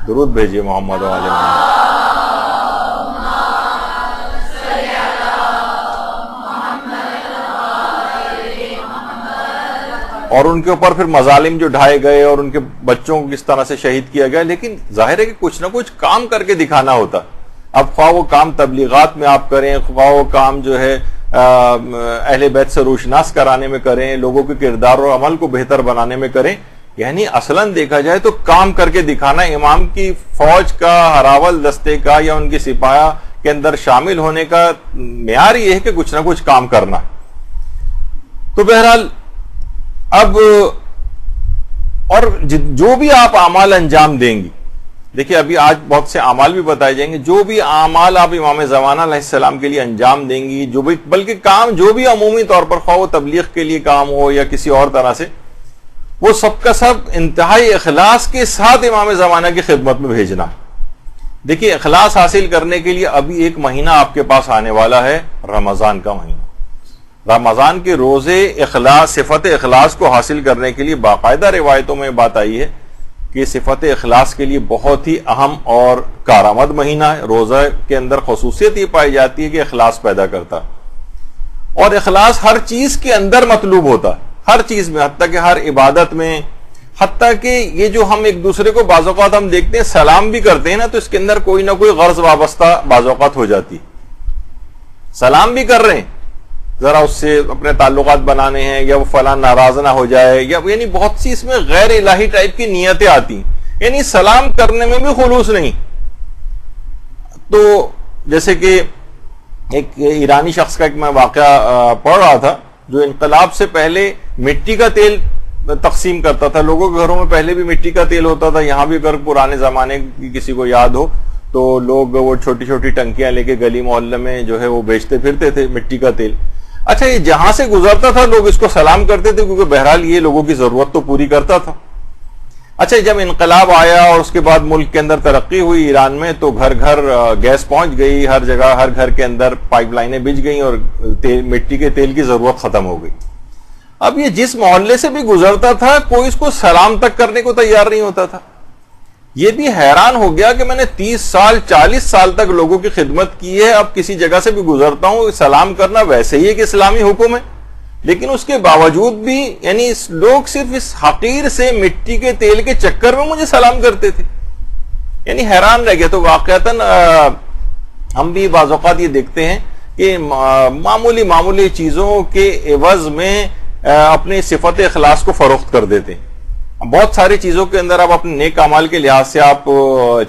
S1: درود بھیجیے محمد و آل محمد. اور ان کے اوپر پھر مظالم جو ڈھائے گئے اور ان کے بچوں کو کس طرح سے شہید کیا گیا. لیکن ظاہر ہے کہ کچھ نہ کچھ کام کر کے دکھانا ہوتا. اب خواہ وہ کام تبلیغات میں آپ کریں، خواہ وہ کام جو ہے اہل بیت سے روشناس کرانے میں کریں، لوگوں کے کردار اور عمل کو بہتر بنانے میں کریں، یعنی اصلاً دیکھا جائے تو کام کر کے دکھانا. امام کی فوج کا، ہراول دستے کا یا ان کی سپاہیہ کے اندر شامل ہونے کا معیار یہ ہے کہ کچھ نہ کچھ کام کرنا. تو بہرحال اب اور جو بھی آپ اعمال انجام دیں گی، دیکھیں ابھی آج بہت سے اعمال بھی بتائے جائیں گے، جو بھی اعمال آپ امام زمانہ علیہ السلام کے لیے انجام دیں گی، جو بھی بلکہ کام جو بھی عمومی طور پر خواہ وہ تبلیغ کے لیے کام ہو یا کسی اور طرح سے، وہ سب کا سب انتہائی اخلاص کے ساتھ امام زمانہ کی خدمت میں بھیجنا. دیکھیے اخلاص حاصل کرنے کے لیے ابھی ایک مہینہ آپ کے پاس آنے والا ہے، رمضان کا مہینہ. رمضان کے روزے صفت اخلاص کو حاصل کرنے کے لیے باقاعدہ روایتوں میں بات آئی ہے کہ صفت اخلاص کے لیے بہت ہی اہم اور کارآمد مہینہ ہے. روزہ کے اندر خصوصیت یہ پائی جاتی ہے کہ اخلاص پیدا کرتا ہے، اور اخلاص ہر چیز کے اندر مطلوب ہوتا ہے، ہر چیز میں، حتیٰ کہ ہر عبادت میں، حتیٰ کہ یہ جو ہم ایک دوسرے کو بعض اوقات ہم دیکھتے ہیں سلام بھی کرتے ہیں نا، تو اس کے اندر کوئی نہ کوئی غرض وابستہ بعض اوقات ہو جاتی. سلام بھی کر رہے ہیں، ذرا اس سے اپنے تعلقات بنانے ہیں، یا وہ فلاں ناراض نہ ہو جائے، یا یعنی بہت سی اس میں غیر الہی ٹائپ کی نیتیں آتی ہیں، یعنی سلام کرنے میں بھی خلوص نہیں. تو جیسے کہ ایک ایرانی شخص کا ایک میں واقعہ پڑھ رہا تھا، جو انقلاب سے پہلے مٹی کا تیل تقسیم کرتا تھا. لوگوں کے گھروں میں پہلے بھی مٹی کا تیل ہوتا تھا. یہاں بھی اگر پرانے زمانے کی کسی کو یاد ہو تو لوگ وہ چھوٹی چھوٹی ٹنکیاں لے کے گلی محلے میں جو ہے وہ بیچتے پھرتے تھے مٹی کا تیل. اچھا، یہ جہاں سے گزرتا تھا لوگ اس کو سلام کرتے تھے، کیونکہ بہرحال یہ لوگوں کی ضرورت تو پوری کرتا تھا. اچھا، جب انقلاب آیا اور اس کے بعد ملک کے اندر ترقی ہوئی ایران میں، تو گھر گھر گیس پہنچ گئی، ہر جگہ ہر گھر کے اندر پائپ لائنیں بچھ گئیں اور مٹی کے تیل کی ضرورت ختم ہو گئی. اب یہ جس محلے سے بھی گزرتا تھا کوئی اس کو سلام تک کرنے کو تیار نہیں ہوتا تھا. یہ بھی حیران ہو گیا کہ میں نے 30 سال 40 سال تک لوگوں کی خدمت کی ہے، اب کسی جگہ سے بھی گزرتا ہوں سلام کرنا ویسے ہی ایک اسلامی حکم ہے، لیکن اس کے باوجود بھی یعنی لوگ صرف اس حقیر سے مٹی کے تیل کے چکر میں مجھے سلام کرتے تھے. یعنی حیران رہ گیا. تو واقعتاً ہم بھی بعض اوقات یہ دیکھتے ہیں کہ معمولی چیزوں کے عوض میں اپنی صفت اخلاص کو فروخت کر دیتے ہیں. بہت ساری چیزوں کے اندر آپ اپنے نیک اعمال کے لحاظ سے آپ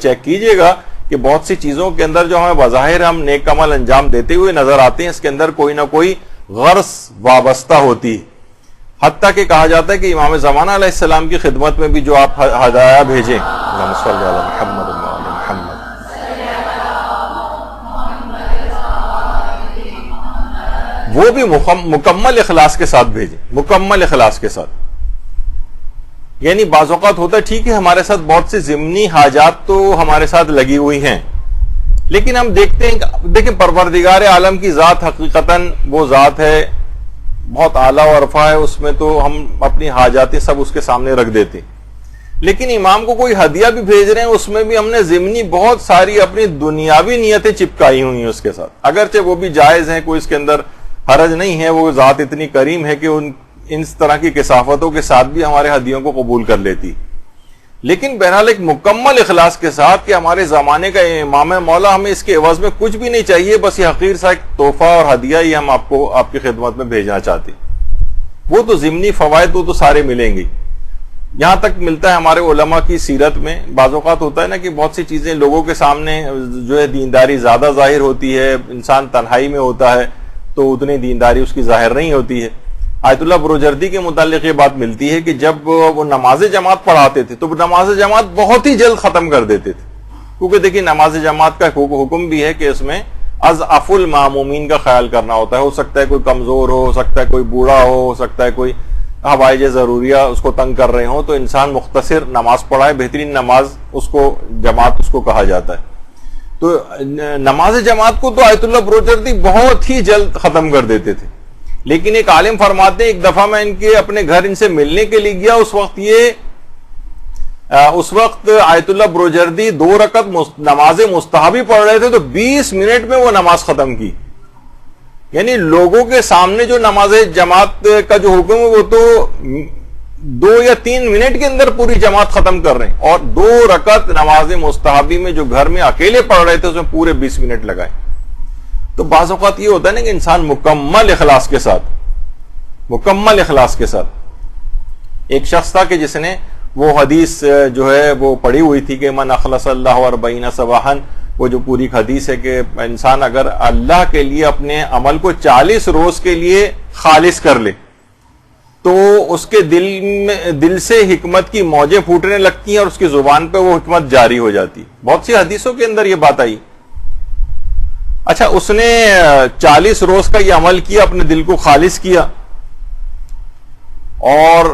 S1: چیک کیجئے گا کہ بہت سی چیزوں کے اندر جو ہمیں بظاہر ہم نیک عمل انجام دیتے ہوئے نظر آتے ہیں، اس کے اندر کوئی نہ کوئی غرض وابستہ ہوتی ہے. حتیٰ کہ کہا جاتا ہے کہ امام زمانہ علیہ السلام کی خدمت میں بھی جو آپ ہدایہ بھیجیں، اللہم صلی علی محمد وعلی محمد، وہ بھی مکمل اخلاص کے ساتھ بھیجیں، مکمل اخلاص کے ساتھ. یعنی بعض اوقات ہوتا ہے ٹھیک ہے ہمارے ساتھ بہت سی ضمنی حاجات تو ہمارے ساتھ لگی ہوئی ہیں، لیکن ہم دیکھتے ہیں دیکھیں پروردگار عالم کی ذات حقیقتاً وہ ذات ہے بہت اعلیٰ و عرفہ ہے، اس میں تو ہم اپنی حاجاتیں سب اس کے سامنے رکھ دیتے ہیں. لیکن امام کو کوئی ہدیہ بھی بھیج رہے ہیں، اس میں بھی ہم نے ضمنی بہت ساری اپنی دنیاوی نیتیں چپکائی ہوئی ہیں اس کے ساتھ، اگرچہ وہ بھی جائز ہیں، کوئی اس کے اندر حرج نہیں ہے. وہ ذات اتنی کریم ہے کہ ان طرح کی کثافتوں کے ساتھ بھی ہمارے ہدیوں کو قبول کر لیتی. لیکن بہرحال ایک مکمل اخلاص کے ساتھ کہ ہمارے زمانے کا امام مولا، ہمیں اس کے عوض میں کچھ بھی نہیں چاہیے، بس یہ حقیر سا ایک تحفہ اور ہدیہ ہی ہم آپ کو آپ کی خدمت میں بھیجنا چاہتے. وہ تو ضمنی فوائد وہ تو سارے ملیں گے. یہاں تک ملتا ہے ہمارے علماء کی سیرت میں. بعض اوقات ہوتا ہے نا کہ بہت سی چیزیں لوگوں کے سامنے جو ہے دینداری زیادہ ظاہر ہوتی ہے، انسان تنہائی میں ہوتا ہے تو اتنی دینداری اس کی ظاہر نہیں ہوتی ہے. آیت اللہ بروجردی کے متعلق یہ بات ملتی ہے کہ جب وہ نماز جماعت پڑھاتے تھے تو وہ نماز جماعت بہت ہی جلد ختم کر دیتے تھے، کیونکہ دیکھیں نماز جماعت کا حکم بھی ہے کہ اس میں اضعف المامومین کا خیال کرنا ہوتا ہے. ہو سکتا ہے کوئی کمزور ہو سکتا ہے کوئی بوڑھا ہو سکتا ہے کوئی حوائج ضروریہ اس کو تنگ کر رہے ہوں، تو انسان مختصر نماز پڑھائے. بہترین نماز اس کو جماعت اس کو کہا جاتا ہے. تو نماز جماعت کو تو آیت اللہ بروجردی بہت ہی جلد ختم کر دیتے تھے. لیکن ایک عالم فرماتے ہیں ایک دفعہ میں ان کے اپنے گھر ان سے ملنے کے لیے گیا، اس وقت آیت اللہ بروجردی 2 رکعت نماز مستحبی پڑھ رہے تھے تو 20 منٹ میں وہ نماز ختم کی. یعنی لوگوں کے سامنے جو نماز جماعت کا جو حکم ہے وہ تو 2 یا 3 منٹ کے اندر پوری جماعت ختم کر رہے ہیں، اور 2 رکعت نماز مستحبی میں جو گھر میں اکیلے پڑھ رہے تھے اس میں پورے 20 منٹ لگائے. تو بعض اوقات یہ ہوتا ہے نا کہ انسان مکمل اخلاص کے ساتھ ایک شخص تھا کہ جس نے وہ حدیث جو ہے وہ پڑھی ہوئی تھی کہ من اخلص اللہ 40 صباحا، وہ جو پوری حدیث ہے کہ انسان اگر اللہ کے لیے اپنے عمل کو 40 روز کے لیے خالص کر لے تو اس کے دل سے حکمت کی موجیں پھوٹنے لگتی ہیں اور اس کی زبان پہ وہ حکمت جاری ہو جاتی. بہت سی حدیثوں کے اندر یہ بات آئی. اچھا، اس نے 40 روز کا یہ عمل کیا، اپنے دل کو خالص کیا، اور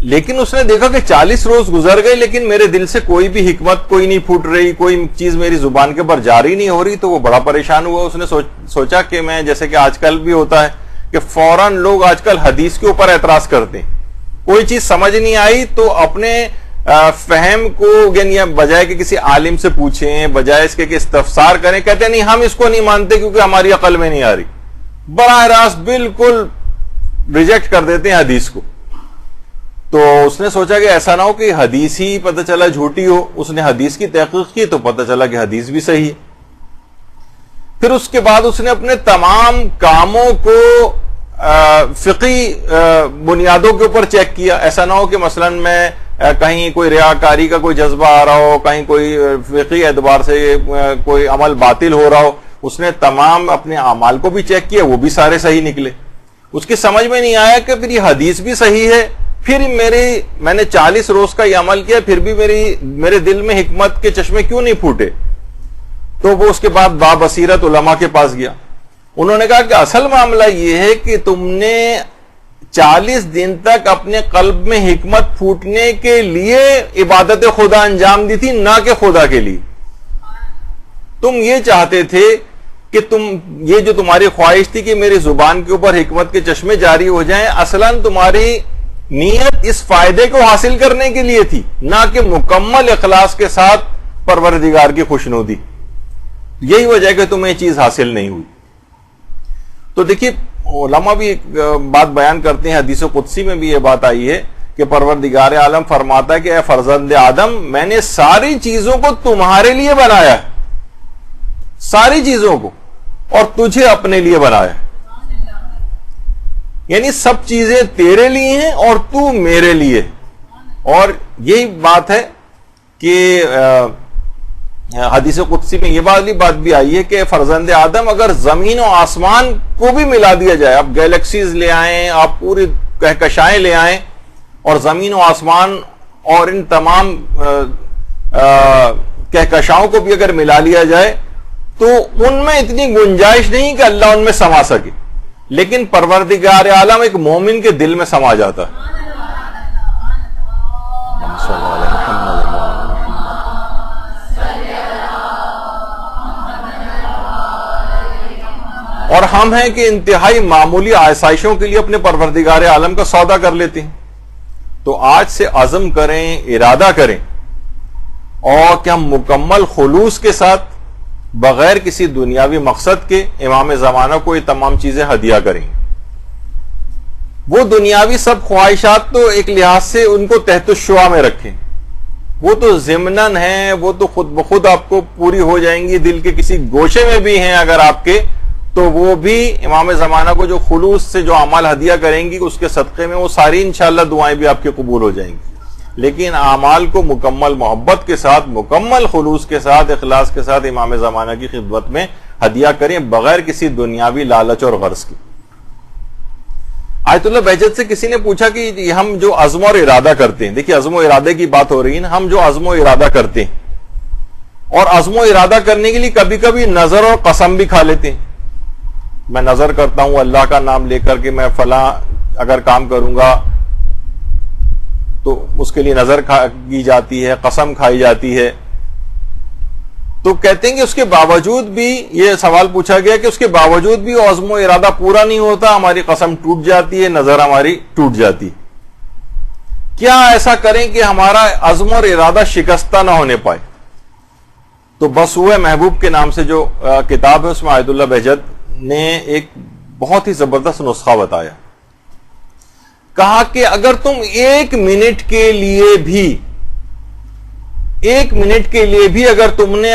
S1: لیکن اس نے دیکھا کہ 40 روز گزر گئے لیکن میرے دل سے کوئی بھی حکمت کوئی نہیں پھوٹ رہی، کوئی چیز میری زبان کے اوپر جاری نہیں ہو رہی. تو وہ بڑا پریشان ہوا. اس نے سوچا کہ میں، جیسے کہ آج کل بھی ہوتا ہے کہ فوراً لوگ آج کل حدیث کے اوپر اعتراض کرتے ہیں. کوئی چیز سمجھ نہیں آئی تو اپنے فہم کو یعنی بجائے کہ کسی عالم سے پوچھیں، بجائے اس کے کہ استفسار کریں، کہتے ہیں نہیں ہم اس کو نہیں مانتے کیونکہ ہماری عقل میں نہیں آ رہی. براہ راست بالکل ریجیکٹ کر دیتے ہیں حدیث کو. تو اس نے سوچا کہ ایسا نہ ہو کہ حدیث ہی پتہ چلا جھوٹی ہو. اس نے حدیث کی تحقیق کی تو پتہ چلا کہ حدیث بھی صحیح ہے. پھر اس کے بعد اس نے اپنے تمام کاموں کو فقہی بنیادوں کے اوپر چیک کیا. ایسا نہ ہو کہ مثلا میں کہیں کوئی ریاکاری کا کوئی جذبہ آ رہا ہو، کہیں کوئی فقہی اعتبار سے کوئی عمل باطل ہو رہا ہو. اس نے تمام اپنے اعمال کو بھی چیک کیا، وہ بھی سارے صحیح نکلے. اس کی سمجھ میں نہیں آیا کہ پھر یہ حدیث بھی صحیح ہے، پھر میں نے 40 روز کا یہ عمل کیا پھر بھی میرے دل میں حکمت کے چشمے کیوں نہیں پھوٹے. تو وہ اس کے بعد بابصیرت علماء کے پاس گیا. انہوں نے کہا کہ اصل معاملہ یہ ہے کہ تم نے 40 دن تک اپنے قلب میں حکمت پھوٹنے کے لیے عبادت خدا انجام دی تھی، نہ کہ خدا کے لیے. تم یہ چاہتے تھے کہ یہ جو تمہاری خواہش تھی کہ میری زبان کے اوپر حکمت کے چشمے جاری ہو جائیں، اصلاً تمہاری نیت اس فائدے کو حاصل کرنے کے لیے تھی، نہ کہ مکمل اخلاص کے ساتھ پروردگار کی خوشنودی. یہی وجہ ہے کہ تمہیں یہ چیز حاصل نہیں ہوئی. تو دیکھیے علماء بھی ایک بات بیان کرتے ہیں، حدیث قدسی میں بھی یہ بات آئی ہے کہ پروردگار عالم فرماتا ہے کہ اے فرزند آدم، میں نے ساری چیزوں کو تمہارے لیے بنایا ہے، ساری چیزوں کو، اور تجھے اپنے لیے بنایا ہے. یعنی سب چیزیں تیرے لیے ہیں اور تو میرے لیے. اور یہی بات ہے کہ حدیث قدسی میں یہ والی بات بھی آئی ہے کہ فرزند آدم اگر زمین و آسمان کو بھی ملا دیا جائے، آپ گیلیکسیز لے آئیں، آپ پوری کہکشائیں لے آئیں، اور زمین و آسمان اور ان تمام کہکشاؤں کو بھی اگر ملا لیا جائے تو ان میں اتنی گنجائش نہیں کہ اللہ ان میں سما سکے، لیکن پروردگار عالم ایک مومن کے دل میں سما جاتا ہے. اور ہم ہیں کہ انتہائی معمولی آسائشوں کے لیے اپنے پروردگار عالم کا سودا کر لیتے ہیں. تو آج سے عزم کریں، ارادہ کریں، اور کہ ہم مکمل خلوص کے ساتھ بغیر کسی دنیاوی مقصد کے امام زمانہ کو یہ تمام چیزیں ہدیہ کریں. وہ دنیاوی سب خواہشات تو ایک لحاظ سے ان کو تحت الشعاع میں رکھیں، وہ تو ضمناً ہیں، وہ تو خود بخود آپ کو پوری ہو جائیں گی. دل کے کسی گوشے میں بھی ہیں اگر آپ کے، تو وہ بھی امام زمانہ کو جو خلوص سے جو اعمال ہدیہ کریں گی اس کے صدقے میں وہ ساری انشاءاللہ دعائیں بھی آپ کے قبول ہو جائیں گی. لیکن اعمال کو مکمل محبت کے ساتھ، مکمل خلوص کے ساتھ، اخلاص کے ساتھ امام زمانہ کی خدمت میں ہدیہ کریں بغیر کسی دنیاوی لالچ اور غرض کی. آیت اللہ بہجت سے کسی نے پوچھا کہ ہم جو عزم اور ارادہ کرتے ہیں، دیکھیے عزم و ارادے کی بات ہو رہی ہے، ہم جو عزم و ارادہ کرتے ہیں اور عزم و ارادہ کرنے کے لیے کبھی کبھی نظر اور قسم بھی کھا لیتے ہیں. میں نظر کرتا ہوں اللہ کا نام لے کر کہ میں فلاں اگر کام کروں گا تو اس کے لیے نظر کی جاتی ہے، قسم کھائی جاتی ہے. تو کہتے ہیں کہ اس کے باوجود بھی، یہ سوال پوچھا گیا کہ اس کے باوجود بھی عزم و ارادہ پورا نہیں ہوتا، ہماری قسم ٹوٹ جاتی ہے، نظر ہماری ٹوٹ جاتی. کیا ایسا کریں کہ ہمارا عزم اور ارادہ شکستہ نہ ہونے پائے؟ تو بسوئے محبوب کے نام سے جو کتاب ہے اس میں آیت اللہ بہجت نے ایک بہت ہی زبردست نسخہ بتایا. کہا کہ اگر تم ایک منٹ کے لیے بھی اگر تم نے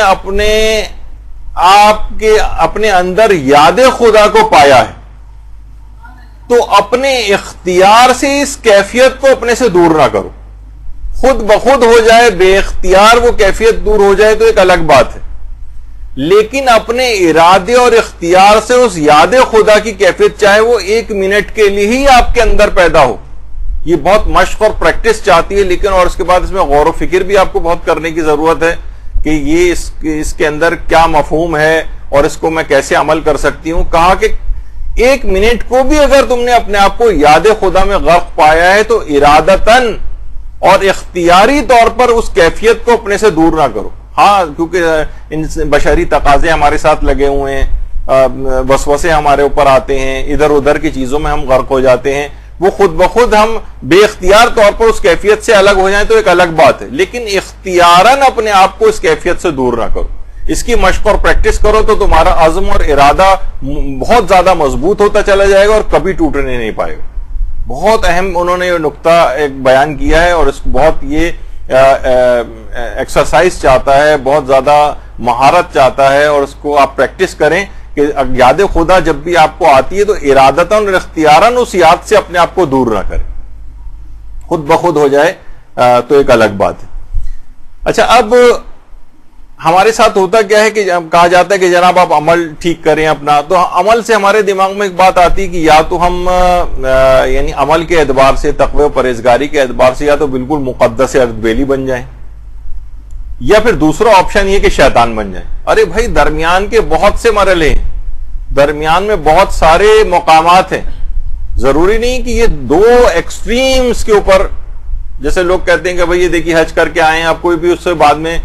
S1: اپنے اندر یاد خدا کو پایا ہے تو اپنے اختیار سے اس کیفیت کو اپنے سے دور نہ کرو. خود بخود ہو جائے، بے اختیار وہ کیفیت دور ہو جائے تو ایک الگ بات ہے، لیکن اپنے ارادے اور اختیار سے اس یاد خدا کی کیفیت، چاہے وہ ایک منٹ کے لیے ہی آپ کے اندر پیدا ہو، یہ بہت مشق اور پریکٹس چاہتی ہے. لیکن اور اس کے بعد اس میں غور و فکر بھی آپ کو بہت کرنے کی ضرورت ہے کہ یہ اس کے اندر کیا مفہوم ہے اور اس کو میں کیسے عمل کر سکتی ہوں. کہا کہ ایک منٹ کو بھی اگر تم نے اپنے آپ کو یاد خدا میں غرق پایا ہے تو ارادتاً اور اختیاری طور پر اس کیفیت کو اپنے سے دور نہ کرو. ہاں، کیونکہ بشری تقاضے ہمارے ساتھ لگے ہوئے ہیں، وسوسے ہمارے اوپر آتے ہیں، ادھر ادھر کی چیزوں میں ہم غرق ہو جاتے ہیں، وہ خود بخود ہم بے اختیار طور پر اس کیفیت سے الگ ہو جائیں تو ایک الگ بات ہے، لیکن اختیاراً اپنے آپ کو اس کیفیت سے دور نہ کرو. اس کی مشق اور پریکٹس کرو تو تمہارا عزم اور ارادہ بہت زیادہ مضبوط ہوتا چلا جائے گا اور کبھی ٹوٹنے نہیں پائے گا. بہت اہم انہوں نے یہ نقطہ ایک بیان کیا ہے، اور اس کو بہت یہ ایکسرسائز چاہتا ہے، بہت زیادہ مہارت چاہتا ہے، اور اس کو آپ پریکٹس کریں کہ یاد خدا جب بھی آپ کو آتی ہے تو ارادتاً اور اختیاراً اس یاد سے اپنے آپ کو دور نہ کریں. خود بخود ہو جائے تو ایک الگ بات ہے. اچھا، اب ہمارے ساتھ ہوتا کیا ہے کہ کہا جاتا ہے کہ جناب آپ عمل ٹھیک کریں اپنا، تو عمل سے ہمارے دماغ میں ایک بات آتی ہے کہ یا تو ہم یعنی عمل کے اعتبار سے، تقوی و پرہیزگاری کے اعتبار سے یا تو بالکل مقدس اردبیلی بن جائیں، یا پھر دوسرا آپشن یہ کہ شیطان بن جائیں. ارے بھائی، درمیان کے بہت سے مرحلے ہیں، درمیان میں بہت سارے مقامات ہیں. ضروری نہیں کہ یہ دو ایکسٹریمز کے اوپر، جیسے لوگ کہتے ہیں کہ بھئی یہ دیکھیے حج کر کے آئے ہیں، آپ کوئی بھی اس سے بعد میں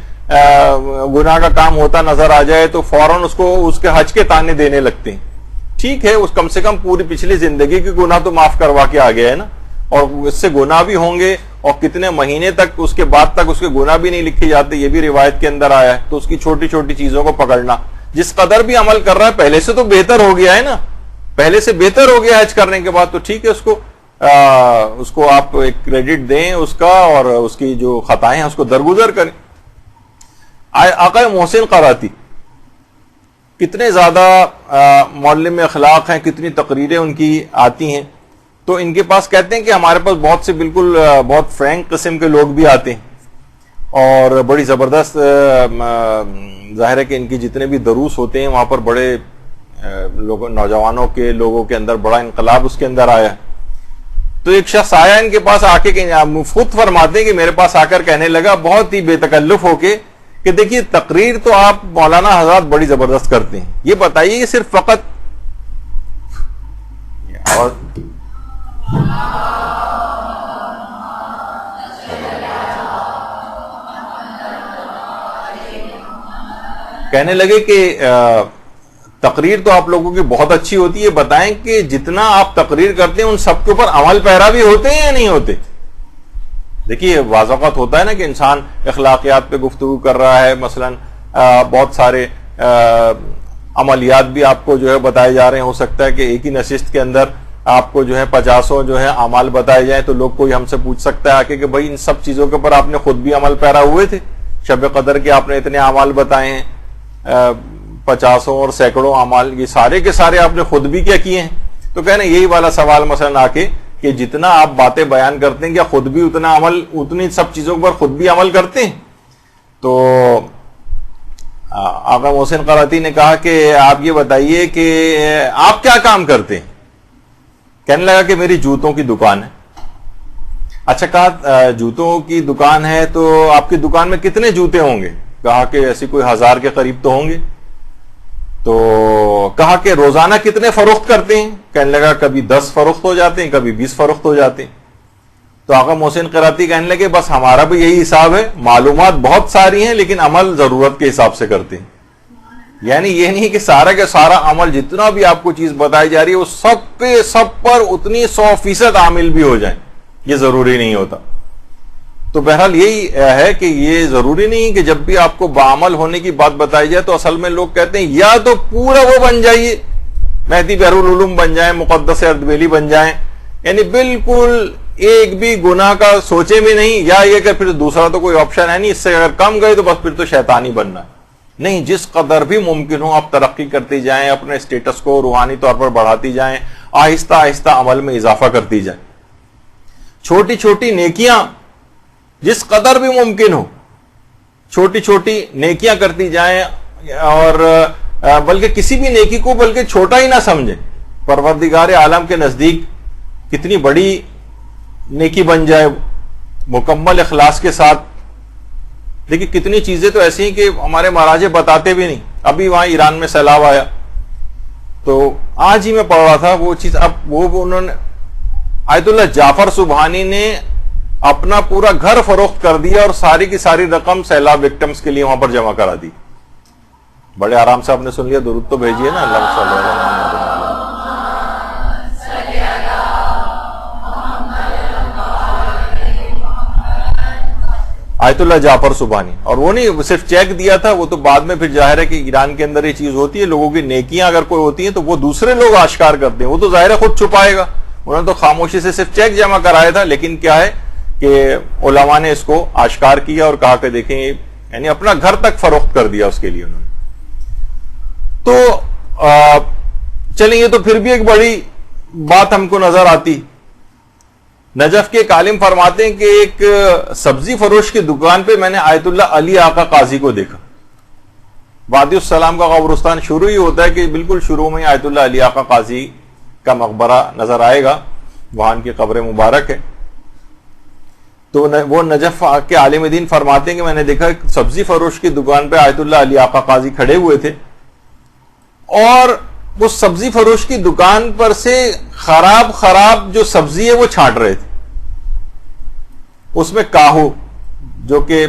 S1: گناہ کا کام ہوتا نظر آ جائے تو فوراً اس کو اس کے حج کے تانے دینے لگتے ہیں. ٹھیک ہے، اس کم سے کم پوری پچھلی زندگی کی گناہ تو معاف کروا کے آ گیا ہے نا، اور اس سے گناہ بھی ہوں گے اور کتنے مہینے تک اس کے بعد تک اس کے گناہ بھی نہیں لکھے جاتے, یہ بھی روایت کے اندر آیا ہے. تو اس کی چھوٹی چھوٹی چیزوں کو پکڑنا, جس قدر بھی عمل کر رہا ہے پہلے سے تو بہتر ہو گیا ہے نا, پہلے سے بہتر ہو گیا حج کرنے کے بعد, تو ٹھیک ہے اس کو آپ ایک کریڈٹ دیں اس کا, اور اس کی جو خطائیں ہیں اس کو درگزر کریں. آقا محسن قراتی کتنے زیادہ معلم اخلاق ہیں, کتنی تقریریں ان کی آتی ہیں. تو ان کے پاس کہتے ہیں کہ ہمارے پاس بہت سے بالکل بہت فرینک قسم کے لوگ بھی آتے ہیں, اور بڑی زبردست, ظاہر ہے کہ ان کی جتنے بھی دروس ہوتے ہیں وہاں پر بڑے لوگوں, نوجوانوں کے لوگوں کے اندر بڑا انقلاب اس کے اندر آیا. تو ایک شخص آیا ان کے پاس آ کے, خود فرماتے ہیں کہ میرے پاس آ کر کہنے لگا بہت ہی بے تکلف ہو کے کہ دیکھیے تقریر تو آپ مولانا حضرات بڑی زبردست کرتے ہیں, یہ بتائیے کہ صرف فقط اور کہنے لگے کہ تقریر تو آپ لوگوں کی بہت اچھی ہوتی ہے, بتائیں کہ جتنا آپ تقریر کرتے ہیں ان سب کے اوپر عمل پیرا بھی ہوتے ہیں یا نہیں ہوتے. دیکھیے واضح اوقات ہوتا ہے نا کہ انسان اخلاقیات پہ گفتگو کر رہا ہے, مثلا بہت سارے عملیات بھی آپ کو جو ہے بتائے جا رہے ہیں, ہو سکتا ہے کہ ایک ہی نشست کے اندر آپ کو جو ہے 50 جو ہے اعمال بتائے جائیں, تو لوگ کوئی ہم سے پوچھ سکتا ہے آ کے کہ بھائی ان سب چیزوں کے اوپر آپ نے خود بھی عمل پیرا ہوئے تھے, شب قدر کے آپ نے اتنے اعمال بتائے ہیں, 50 اور سینکڑوں اعمال, یہ سارے کے سارے آپ نے خود بھی کیا کیے ہیں. تو کہنا یہی والا سوال مثلا آ کے کہ جتنا آپ باتیں بیان کرتے ہیں کیا خود بھی اتنا عمل, اتنی سب چیزوں پر خود بھی عمل کرتے ہیں. تو آقا محسن قراتی نے کہا کہ آپ یہ بتائیے کہ آپ کیا کام کرتے ہیں. کہنے لگا کہ میری جوتوں کی دکان ہے. اچھا, کہا جوتوں کی دکان ہے تو آپ کی دکان میں کتنے جوتے ہوں گے. کہا کہ ایسی کوئی 1000 کے قریب تو ہوں گے. تو کہا کہ روزانہ کتنے فروخت کرتے ہیں. کہنے لگا کبھی 10 فروخت ہو جاتے ہیں, کبھی 20 فروخت ہو جاتے ہیں. تو آقا محسن قراتی کہنے لگے بس ہمارا بھی یہی حساب ہے, معلومات بہت ساری ہیں لیکن عمل ضرورت کے حساب سے کرتے ہیں. یعنی یہ نہیں کہ سارا کا سارا عمل جتنا بھی آپ کو چیز بتائی جا رہی ہے وہ سب پہ سب پر اتنی 100% عامل بھی ہو جائیں, یہ ضروری نہیں ہوتا. تو بہرحال یہی ہے کہ یہ ضروری نہیں کہ جب بھی آپ کو بعمل ہونے کی بات بتائی جائے تو اصل میں لوگ کہتے ہیں یا تو پورا وہ بن جائیے, مہدی بحر العلوم بن جائیں, مقدس اردبیلی بن جائیں, یعنی بالکل ایک بھی گناہ کا سوچے بھی نہیں, یا یہ کہ پھر دوسرا تو کوئی آپشن ہے نہیں, اس سے اگر کم گئے تو بس پھر تو شیطانی بننا ہے. نہیں, جس قدر بھی ممکن ہو آپ ترقی کرتی جائیں, اپنے اسٹیٹس کو روحانی طور پر بڑھاتی جائیں, آہستہ آہستہ عمل میں اضافہ کرتی جائیں. چھوٹی چھوٹی نیکیاں جس قدر بھی ممکن ہو چھوٹی چھوٹی نیکیاں کرتی جائیں, اور بلکہ کسی بھی نیکی کو بلکہ چھوٹا ہی نہ سمجھیں. پروردگار عالم کے نزدیک کتنی بڑی نیکی بن جائے مکمل اخلاص کے ساتھ. دیکھیں کتنی چیزیں تو ایسی ہیں کہ ہمارے مہاراجے بتاتے بھی نہیں. ابھی وہاں ایران میں سیلاب آیا تو آج ہی میں پڑھ رہا تھا وہ چیز. اب وہ انہوں نے آیت اللہ جعفر سبحانی نے اپنا پورا گھر فروخت کر دیا اور ساری کی ساری رقم سیلاب وکٹمز کے لیے وہاں پر جمع کرا دی. بڑے آرام سے آپ نے سن لیا, درود تو بھیجیے نا. اللہ صلی اللہ علیہ وسلم. آیت اللہ جعفر سبحانی. اور وہ نہیں صرف چیک دیا تھا, وہ تو بعد میں پھر ظاہر ہے کہ ایران کے اندر یہ چیز ہوتی ہے, لوگوں کی نیکیاں اگر کوئی ہوتی ہیں تو وہ دوسرے لوگ آشکار کرتے ہیں, وہ تو ظاہر ہے خود چھپائے گا. انہوں نے تو خاموشی سے صرف چیک جمع کرایا تھا, لیکن کیا ہے کہ علماء نے اس کو آشکار کیا اور کہا کہ دیکھیں, یعنی اپنا گھر تک فروخت کر دیا اس کے لیے انہوں نے. تو چلیں, یہ تو پھر بھی ایک بڑی بات ہم کو نظر آتی. نجف کے ایک عالم فرماتے ہیں کہ ایک سبزی فروش کی دکان پہ میں نے آیت اللہ علی آقا قاضی کو دیکھا. وادی السلام کا قبرستان شروع ہی ہوتا ہے کہ بالکل شروع میں آیت اللہ علی آقا قاضی کا مقبرہ نظر آئے گا, وہاں کی قبر مبارک ہے. تو وہ نجف کے عالم دین فرماتے ہیں کہ میں نے دیکھا سبزی فروش کی دکان پہ آیت اللہ علی آقا قاضی کھڑے ہوئے تھے, اور وہ سبزی فروش کی دکان پر سے خراب جو سبزی ہے وہ چھانٹ رہے تھے. اس میں کاہو جو کہ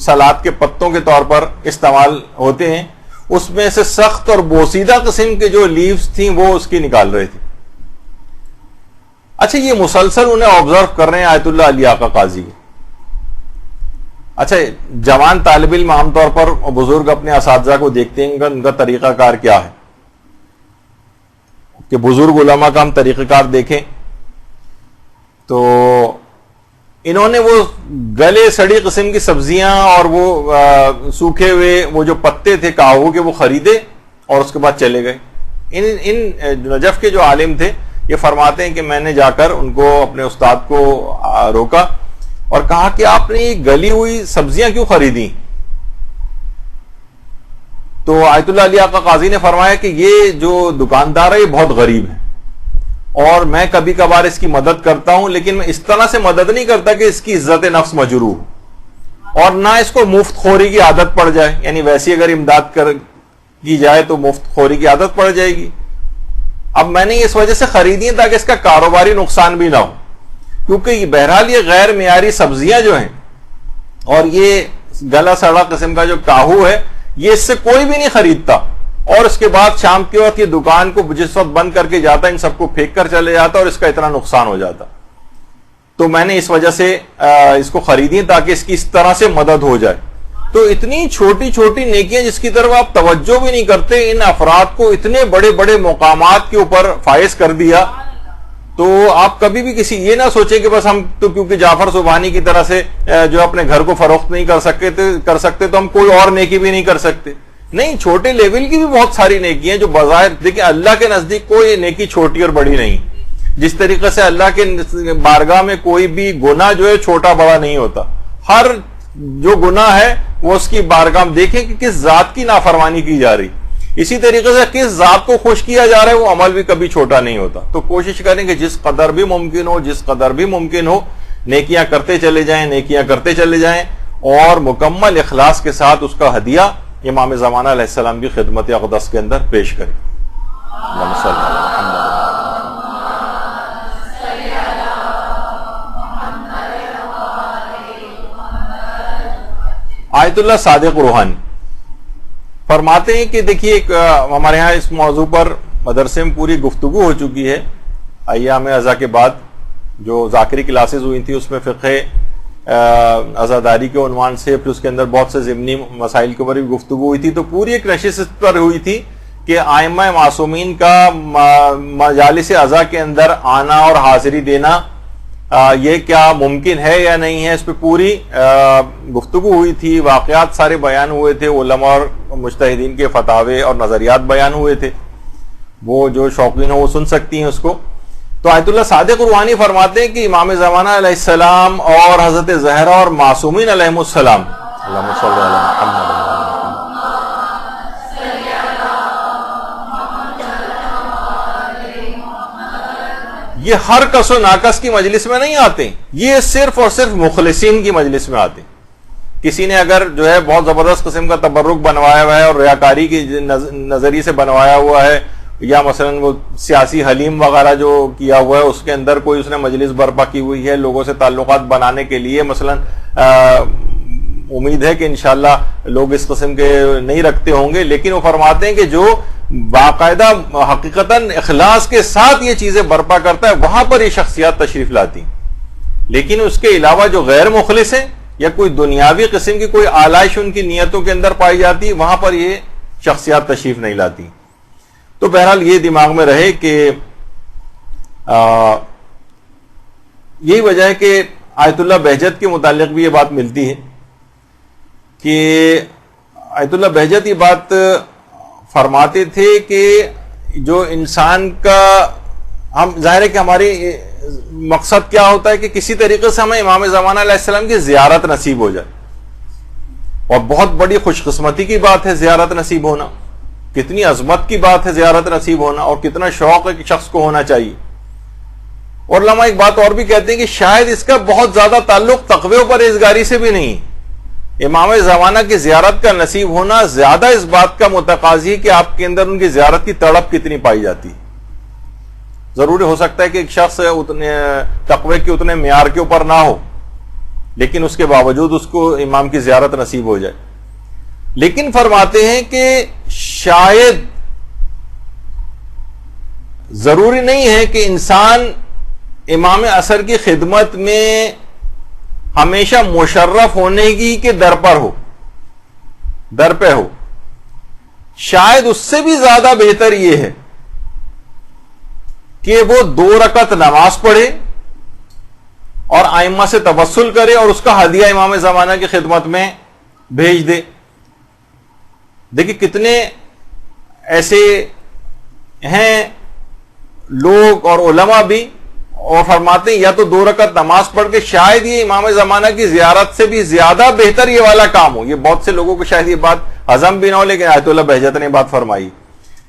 S1: سلاد کے پتوں کے طور پر استعمال ہوتے ہیں, اس میں سے سخت اور بوسیدہ قسم کے جو لیوز تھیں وہ اس کی نکال رہے تھے. اچھا یہ مسلسل انہیں آبزرو کر رہے ہیں آیت اللہ علی آقا قاضی. اچھا جوان طالب علم عام طور پر بزرگ اپنے اساتذہ کو دیکھتے ہیں ان کا طریقہ کار کیا ہے, کہ بزرگ علماء کا ہم طریقہ کار دیکھیں تو انہوں نے وہ گلے سڑی قسم کی سبزیاں اور وہ سوکھے ہوئے وہ جو پتے تھے کاہو کے وہ خریدے اور اس کے بعد چلے گئے. ان نجف کے جو عالم تھے یہ فرماتے ہیں کہ میں نے جا کر ان کو اپنے استاد کو روکا اور کہا کہ آپ نے یہ گلی ہوئی سبزیاں کیوں خریدی؟ تو آیت اللہ علی آقا قاضی نے فرمایا کہ یہ جو دکاندار ہے یہ بہت غریب ہے اور میں کبھی کبھار اس کی مدد کرتا ہوں, لیکن میں اس طرح سے مدد نہیں کرتا کہ اس کی عزت نفس مجروح ہو اور نہ اس کو مفت خوری کی عادت پڑ جائے, یعنی ویسی اگر امداد کی جائے تو مفت خوری کی عادت پڑ جائے گی. اب میں نے اس وجہ سے خریدی ہیں تاکہ اس کا کاروباری نقصان بھی نہ ہو, کیونکہ بہرحال یہ غیر معیاری سبزیاں جو ہیں اور یہ گلا سڑا قسم کا جو کاہو ہے یہ اس سے کوئی بھی نہیں خریدتا, اور اس کے بعد شام کے وقت یہ دکان کو جس وقت بند کر کے جاتا ان سب کو پھینک کر چلے جاتا اور اس کا اتنا نقصان ہو جاتا. تو میں نے اس وجہ سے اس کو خریدی تاکہ اس کی اس طرح سے مدد ہو جائے. تو اتنی چھوٹی چھوٹی نیکیاں جس کی طرف آپ توجہ بھی نہیں کرتے, ان افراد کو اتنے بڑے بڑے مقامات کے اوپر فائز کر دیا. تو آپ کبھی بھی کسی یہ نہ سوچیں کہ بس ہم تو کیونکہ جعفر سبحانی کی طرح سے جو اپنے گھر کو فروخت نہیں کر سکتے تو ہم کوئی اور نیکی بھی نہیں کر سکتے. نہیں, چھوٹے لیول کی بھی بہت ساری نیکی ہیں جو بظاہر دیکھیں اللہ کے نزدیک کوئی نیکی چھوٹی اور بڑی نہیں. جس طریقے سے اللہ کے بارگاہ میں کوئی بھی گناہ جو ہے چھوٹا بڑا نہیں ہوتا, ہر جو گناہ ہے وہ اس کی بارگاہ میں دیکھیں کہ کس ذات کی نافرمانی کی جا رہی, اسی طریقے سے کس ذات کو خوش کیا جا رہا ہے وہ عمل بھی کبھی چھوٹا نہیں ہوتا. تو کوشش کریں کہ جس قدر بھی ممکن ہو نیکیاں کرتے چلے جائیں اور مکمل اخلاص کے ساتھ اس کا ہدیہ امام زمانہ علیہ السلام کی خدمت اقدس کے اندر پیش کریں. اللہم صلی اللہ علیہ وسلم. آیت اللہ صادق روحانی فرماتے ہیں کہ دیکھیے ہمارے ہاں اس موضوع پر مدرسے میں پوری گفتگو ہو چکی ہے. ایام عزا کے بعد جو ذاکری کلاسز ہوئی تھی اس میں فقہ عزاداری کے عنوان سے پھر اس کے اندر بہت سے ضمنی مسائل کے اوپر بھی گفتگو ہوئی تھی. تو پوری ایک نشست پر ہوئی تھی کہ ائمہ معصومین کا مجالس عزا کے اندر آنا اور حاضری دینا یہ کیا ممکن ہے یا نہیں ہے, اس پہ پوری گفتگو ہوئی تھی. واقعات سارے بیان ہوئے تھے, علماء اور مجتہدین کے فتاوے اور نظریات بیان ہوئے تھے, وہ جو شوقین ہو وہ سن سکتی ہیں اس کو. تو آیت اللہ صادق روحانی فرماتے ہیں کہ امام زمانہ علیہ السلام اور حضرت زہرا اور معصومین علیہم السلام اللہم صلی علی محمد یہ ہر کس و ناکس کی مجلس میں نہیں آتے, یہ صرف اور صرف مخلصین کی مجلس میں آتے. کسی نے اگر جو ہے بہت زبردست قسم کا تبرک بنوایا ہوا ہے اور ریاکاری کے نظریے سے بنوایا ہوا ہے, یا مثلا وہ سیاسی حلیم وغیرہ جو کیا ہوا ہے اس کے اندر کوئی اس نے مجلس برپا کی ہوئی ہے لوگوں سے تعلقات بنانے کے لیے, مثلا امید ہے کہ انشاءاللہ لوگ اس قسم کے نہیں رکھتے ہوں گے, لیکن وہ فرماتے ہیں کہ جو باقاعدہ حقیقتاً اخلاص کے ساتھ یہ چیزیں برپا کرتا ہے وہاں پر یہ شخصیات تشریف لاتی. لیکن اس کے علاوہ جو غیر مخلص ہیں یا کوئی دنیاوی قسم کی کوئی آلائش ان کی نیتوں کے اندر پائی جاتی وہاں پر یہ شخصیات تشریف نہیں لاتی. تو بہرحال یہ دماغ میں رہے کہ یہی وجہ ہے کہ آیت اللہ بہجت کے متعلق بھی یہ بات ملتی ہے کہ آیت اللہ بہجت یہ بات فرماتے تھے کہ جو انسان کا ہم ظاہر ہے کہ ہماری مقصد کیا ہوتا ہے کہ کسی طریقے سے ہمیں امام زمانہ علیہ السلام کی زیارت نصیب ہو جائے, اور بہت بڑی خوش قسمتی کی بات ہے زیارت نصیب ہونا, کتنی عظمت کی بات ہے زیارت نصیب ہونا, اور کتنا شوق ہے کہ شخص کو ہونا چاہیے. اور علماء ایک بات اور بھی کہتے ہیں کہ شاید اس کا بہت زیادہ تعلق تقوی و پرہیزگاری سے بھی نہیں, امام زمانہ کی زیارت کا نصیب ہونا زیادہ اس بات کا متقاضی ہے کہ آپ کے اندر ان کی زیارت کی تڑپ کتنی پائی جاتی. ضروری ہو سکتا ہے کہ ایک شخص اتنے تقوی کے اتنے معیار کے اوپر نہ ہو, لیکن اس کے باوجود اس کو امام کی زیارت نصیب ہو جائے. لیکن فرماتے ہیں کہ شاید ضروری نہیں ہے کہ انسان امام عصر کی خدمت میں ہمیشہ مشرف ہونے کی کہ در پہ ہو، شاید اس سے بھی زیادہ بہتر یہ ہے کہ وہ 2 رکعت نماز پڑھے اور ائمہ سے توسل کرے اور اس کا ہدیہ امام زمانہ کی خدمت میں بھیج دے۔ دیکھیں کتنے ایسے ہیں لوگ اور علماء بھی، اور فرماتے ہیں یا تو 2 رکعت نماز پڑھ کے شاید یہ امام زمانہ کی زیارت سے بھی زیادہ بہتر یہ والا کام ہو۔ یہ بہت سے لوگوں کو شاید یہ بات ہضم بھی نہ ہو، لیکن آیت اللہ بہجت نے بات فرمائی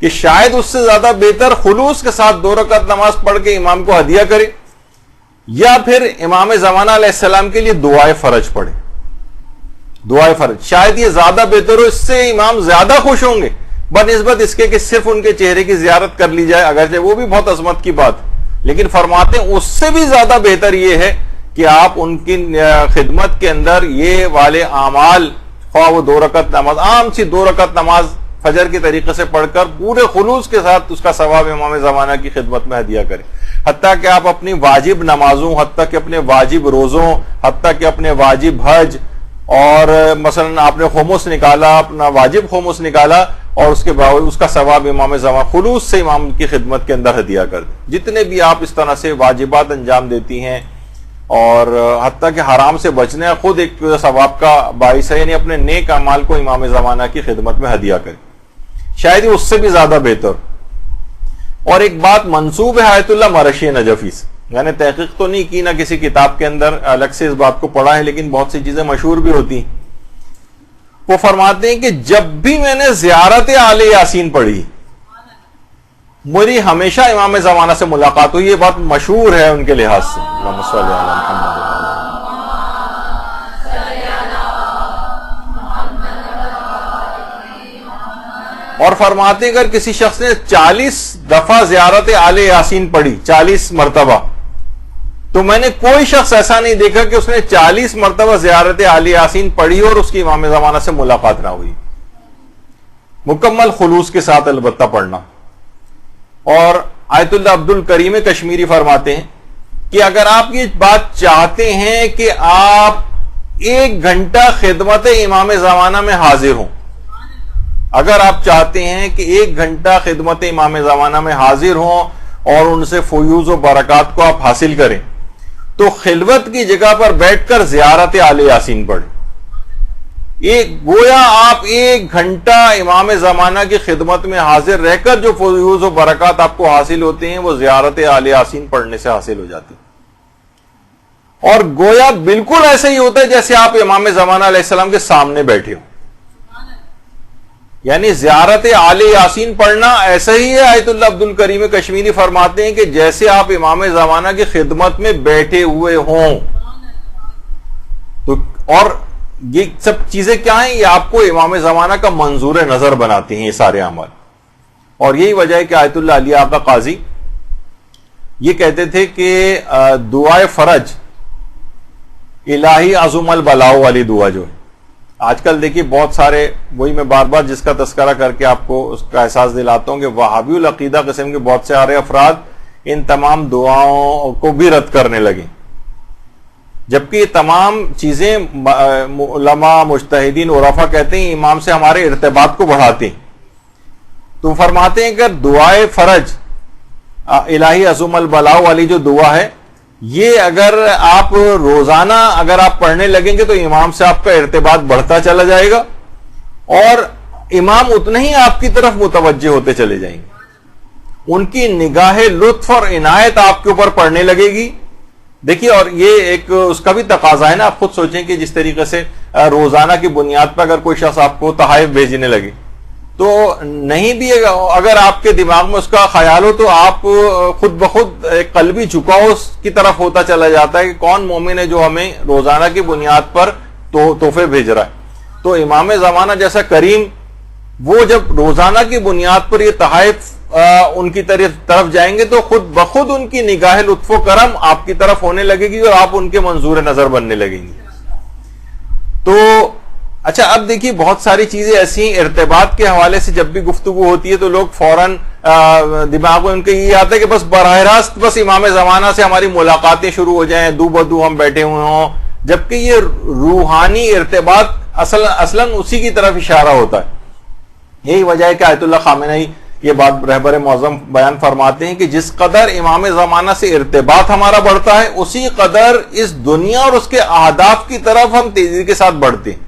S1: کہ شاید اس سے زیادہ بہتر خلوص کے ساتھ 2 رکعت نماز پڑھ کے امام کو ہدیہ کرے، یا پھر امام زمانہ علیہ السلام کے لیے دعائے فرج پڑھے۔ دعائے فرج شاید یہ زیادہ بہتر ہو، اس سے امام زیادہ خوش ہوں گے بنسبت اس کے کہ صرف ان کے چہرے کی زیارت کر لی جائے، اگرچہ وہ بھی بہت عظمت کی بات، لیکن فرماتے ہیں اس سے بھی زیادہ بہتر یہ ہے کہ آپ ان کی خدمت کے اندر یہ والے اعمال، خواہ وہ 2 رکعت نماز، عام سی 2 رکعت نماز فجر کی طریقے سے پڑھ کر پورے خلوص کے ساتھ اس کا ثواب امام زمانہ کی خدمت میں ہدیہ کریں، حتیٰ کہ آپ اپنی واجب نمازوں، حتیٰ کہ اپنے واجب روزوں، حتیٰ کہ اپنے واجب حج، اور مثلا آپ نے خمس نکالا، اپنا واجب خمس نکالا، اور اس کے باوجود اس کا ثواب امام زمانہ خلوص سے امام کی خدمت کے اندر ہدیہ کر دیں۔ جتنے بھی آپ اس طرح سے واجبات انجام دیتی ہیں اور حتیٰ کہ حرام سے بچنے خود ایک ثواب کا باعث ہے، یعنی اپنے نیک اعمال کو امام زمانہ کی خدمت میں ہدیہ کریں، شاید ہی اس سے بھی زیادہ بہتر۔ اور ایک بات منسوب ہے آیت اللہ مرشی نجفی سے، میں نے تحقیق تو نہیں کی نہ کسی کتاب کے اندر الگ سے اس بات کو پڑھا ہے، لیکن بہت سی چیزیں مشہور بھی ہوتی ہیں۔ وہ فرماتے ہیں کہ جب بھی میں نے زیارت آل یاسین پڑھی میری ہمیشہ امام زمانہ سے ملاقات ہوئی۔ یہ بات مشہور ہے ان کے لحاظ سے۔ اللہم صلی علی محمد۔ اور فرماتے ہیں اگر کسی شخص نے 40 دفعہ زیارت آل یاسین پڑھی، 40 مرتبہ، تو میں نے کوئی شخص ایسا نہیں دیکھا کہ اس نے 40 مرتبہ زیارت آل یاسین پڑھی اور اس کی امام زمانہ سے ملاقات نہ ہوئی، مکمل خلوص کے ساتھ البتہ پڑھنا۔ اور آیت اللہ عبد الکریم کشمیری فرماتے ہیں کہ اگر آپ یہ بات چاہتے ہیں کہ آپ 1 گھنٹہ خدمت امام زمانہ میں حاضر ہوں، اگر آپ چاہتے ہیں کہ 1 گھنٹہ خدمت امام زمانہ میں حاضر ہوں اور ان سے فیوض و برکات کو آپ حاصل کریں، تو خلوت کی جگہ پر بیٹھ کر زیارت آل یاسین پڑھیں۔ گویا آپ 1 گھنٹہ امام زمانہ کی خدمت میں حاضر رہ کر جو فیوض و برکات آپ کو حاصل ہوتے ہیں وہ زیارت آل یاسین پڑھنے سے حاصل ہو جاتی ہیں۔ اور گویا بالکل ایسے ہی ہوتا ہے جیسے آپ امام زمانہ علیہ السلام کے سامنے بیٹھے ہو، یعنی زیارت آل یاسین پڑھنا ایسا ہی ہے۔ آیت اللہ عبد الکریم کشمیری فرماتے ہیں کہ جیسے آپ امام زمانہ کی خدمت میں بیٹھے ہوئے ہوں۔ تو اور یہ سب چیزیں کیا ہیں؟ یہ آپ کو امام زمانہ کا منظور نظر بناتی ہیں یہ سارے اعمال۔ اور یہی وجہ ہے کہ آیت اللہ علی آقا قاضی یہ کہتے تھے کہ دعائے فرج الہی عظم البلاؤ والی دعا جو ہے، آج کل دیکھیے بہت سارے، وہی میں بار بار جس کا تذکرہ کر کے آپ کو اس کا احساس دلاتا ہوں کہ وہابی العقیدہ قسم کے بہت سارے افراد ان تمام دعاؤں کو بھی رد کرنے لگے، جبکہ یہ تمام چیزیں علماء مجتہدین عرفا کہتے ہیں امام سے ہمارے ارتباط کو بڑھاتے ہیں۔ تو فرماتے ہیں کہ دعائے فرج الہی عظم البلاؤ والی جو دعا ہے، یہ اگر آپ روزانہ اگر آپ پڑھنے لگیں گے تو امام سے آپ کا ارتباط بڑھتا چلا جائے گا اور امام اتنے ہی آپ کی طرف متوجہ ہوتے چلے جائیں گے، ان کی نگاہ لطف اور عنایت آپ کے اوپر پڑنے لگے گی۔ دیکھیے اور یہ ایک اس کا بھی تقاضا ہے نا، آپ خود سوچیں کہ جس طریقے سے روزانہ کی بنیاد پر اگر کوئی شخص آپ کو تحائف بھیجنے لگے تو نہیں بھی اگر آپ کے دماغ میں اس کا خیال ہو تو آپ خود بخود ایک قلبی جھکاؤ اس کی طرف ہوتا چلا جاتا ہے کہ کون مومن ہے جو ہمیں روزانہ کی بنیاد پر تحفے بھیج رہا ہے۔ تو امام زمانہ جیسا کریم وہ جب روزانہ کی بنیاد پر یہ تحائف ان کی طرف جائیں گے تو خود بخود ان کی نگاہ لطف و کرم آپ کی طرف ہونے لگے گی اور آپ ان کے منظور نظر بننے لگیں گے۔ تو اچھا اب دیکھیے بہت ساری چیزیں ایسی ہیں ارتباط کے حوالے سے جب بھی گفتگو ہوتی ہے تو لوگ فوراً دماغ میں ان کے یہ آتا ہے کہ بس براہ راست بس امام زمانہ سے ہماری ملاقاتیں شروع ہو جائیں، دو بدو ہم بیٹھے ہوئے ہوں، جبکہ یہ روحانی ارتباط اصلاً اسی کی طرف اشارہ ہوتا ہے. یہی وجہ ہے کہ آیت اللہ خامنہی یہ بات رہبر معظم بیان فرماتے ہیں کہ جس قدر امام زمانہ سے ارتباط ہمارا بڑھتا ہے اسی قدر اس دنیا اور اس کے اہداف کی طرف ہم تیزی کے ساتھ بڑھتے ہیں.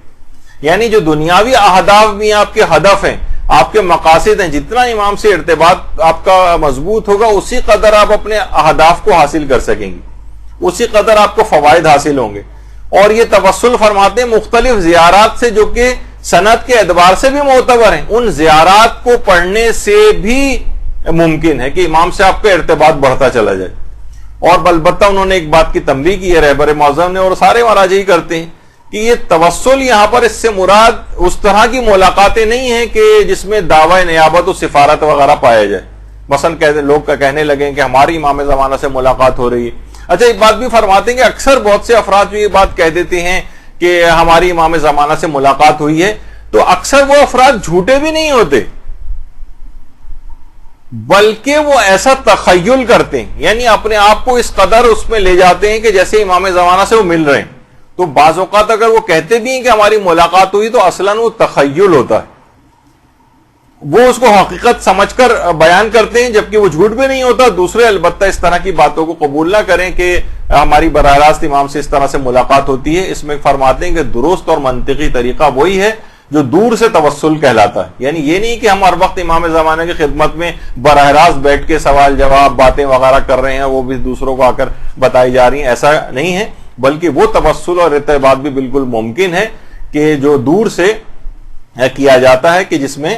S1: یعنی جو دنیاوی اہداف بھی آپ کے ہدف ہیں، آپ کے مقاصد ہیں، جتنا امام سے ارتباط آپ کا مضبوط ہوگا اسی قدر آپ اپنے اہداف کو حاصل کر سکیں گے، اسی قدر آپ کو فوائد حاصل ہوں گے. اور یہ توسل فرماتے ہیں مختلف زیارات سے جو کہ سند کے اعتبار سے بھی معتبر ہیں، ان زیارات کو پڑھنے سے بھی ممکن ہے کہ امام سے آپ کا ارتباط بڑھتا چلا جائے. اور البتہ انہوں نے ایک بات کی تنبیہ کی ہے رہبر معظم نے، اور سارے مراجع ہی کرتے ہیں، کہ یہ توسل یہاں پر اس سے مراد اس طرح کی ملاقاتیں نہیں ہیں کہ جس میں دعوی نیابت و سفارت وغیرہ پایا جائے. مثلا لوگ کہنے لگیں کہ ہماری امام زمانہ سے ملاقات ہو رہی ہے. اچھا ایک بات بھی فرماتے ہیں کہ اکثر بہت سے افراد جو یہ بات کہہ دیتے ہیں کہ ہماری امام زمانہ سے ملاقات ہوئی ہے، تو اکثر وہ افراد جھوٹے بھی نہیں ہوتے، بلکہ وہ ایسا تخیل کرتے ہیں، یعنی اپنے آپ کو اس قدر اس میں لے جاتے ہیں کہ جیسے امام زمانہ سے وہ مل رہے ہیں. تو بعض اوقات اگر وہ کہتے بھی ہیں کہ ہماری ملاقات ہوئی تو اصلاً وہ تخیل ہوتا ہے، وہ اس کو حقیقت سمجھ کر بیان کرتے ہیں، جبکہ وہ جھوٹ بھی نہیں ہوتا. دوسرے البتہ اس طرح کی باتوں کو قبول نہ کریں کہ ہماری براہ راست امام سے اس طرح سے ملاقات ہوتی ہے. اس میں فرماتے ہیں کہ درست اور منطقی طریقہ وہی ہے جو دور سے توسل کہلاتا ہے. یعنی یہ نہیں کہ ہم ہر وقت امام زمانہ کی خدمت میں براہ راست بیٹھ کے سوال جواب باتیں وغیرہ کر رہے ہیں، وہ بھی دوسروں کو آ کر بتائی جا رہی ہیں، ایسا نہیں ہے. بلکہ وہ توسل اور ارتباط بھی بالکل ممکن ہے کہ جو دور سے کیا جاتا ہے، کہ جس میں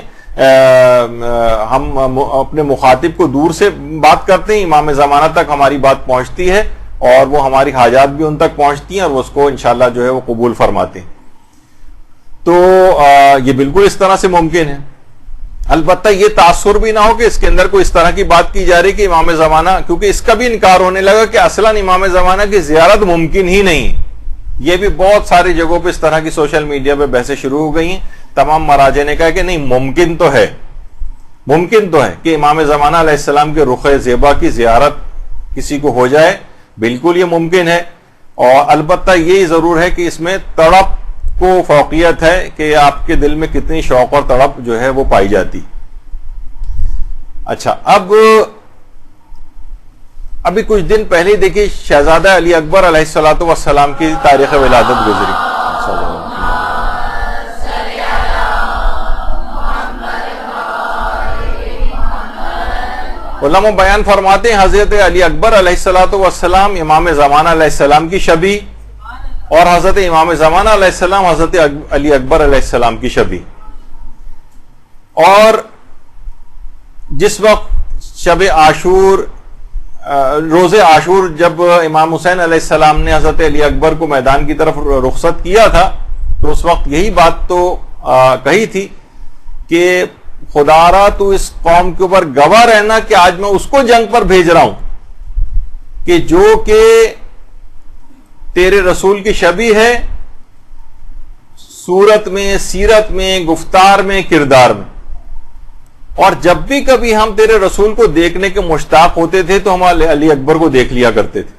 S1: ہم اپنے مخاطب کو دور سے بات کرتے ہیں، امام زمانہ تک ہماری بات پہنچتی ہے اور وہ ہماری حاجات بھی ان تک پہنچتی ہیں اور وہ اس کو انشاءاللہ جو ہے وہ قبول فرماتے ہیں. تو یہ بالکل اس طرح سے ممکن ہے. البتہ یہ تاثر بھی نہ ہو کہ اس کے اندر کوئی اس طرح کی بات کی جا رہی کہ امام زمانہ، کیونکہ اس کا بھی انکار ہونے لگا کہ اصلاً امام زمانہ کی زیارت ممکن ہی نہیں. یہ بھی بہت ساری جگہوں پہ اس طرح کی سوشل میڈیا پہ بحثیں شروع ہو گئی ہیں. تمام مراجع نے کہا کہ نہیں، ممکن تو ہے کہ امام زمانہ علیہ السلام کے رخ زیبا کی زیارت کسی کو ہو جائے، بالکل یہ ممکن ہے. اور البتہ یہ ضرور ہے کہ اس میں تڑپ کو فوقیت ہے کہ آپ کے دل میں کتنی شوق اور تڑپ جو ہے وہ پائی جاتی. اچھا ابھی کچھ دن پہلے دیکھیے شہزادہ علی اکبر علیہ الصلوۃ والسلام کی تاریخ ولادت گزری. علماء بیان فرماتے ہیں حضرت علی اکبر علیہ الصلوۃ والسلام امام زمانہ علیہ السلام کی شبیہ، اور حضرت امام زمانہ علیہ السلام حضرت علی اکبر علیہ السلام کی شبیہ. اور جس وقت شب عاشور، روز عاشور جب امام حسین علیہ السلام نے حضرت علی اکبر کو میدان کی طرف رخصت کیا تھا، تو اس وقت یہی بات تو کہی تھی کہ خدا را تو اس قوم کے اوپر گواہ رہنا کہ آج میں اس کو جنگ پر بھیج رہا ہوں کہ جو کہ تیرے رسول کی شبیہ ہے، صورت میں، سیرت میں، گفتار میں، کردار میں. اور جب بھی کبھی ہم تیرے رسول کو دیکھنے کے مشتاق ہوتے تھے تو ہم علی اکبر کو دیکھ لیا کرتے تھے،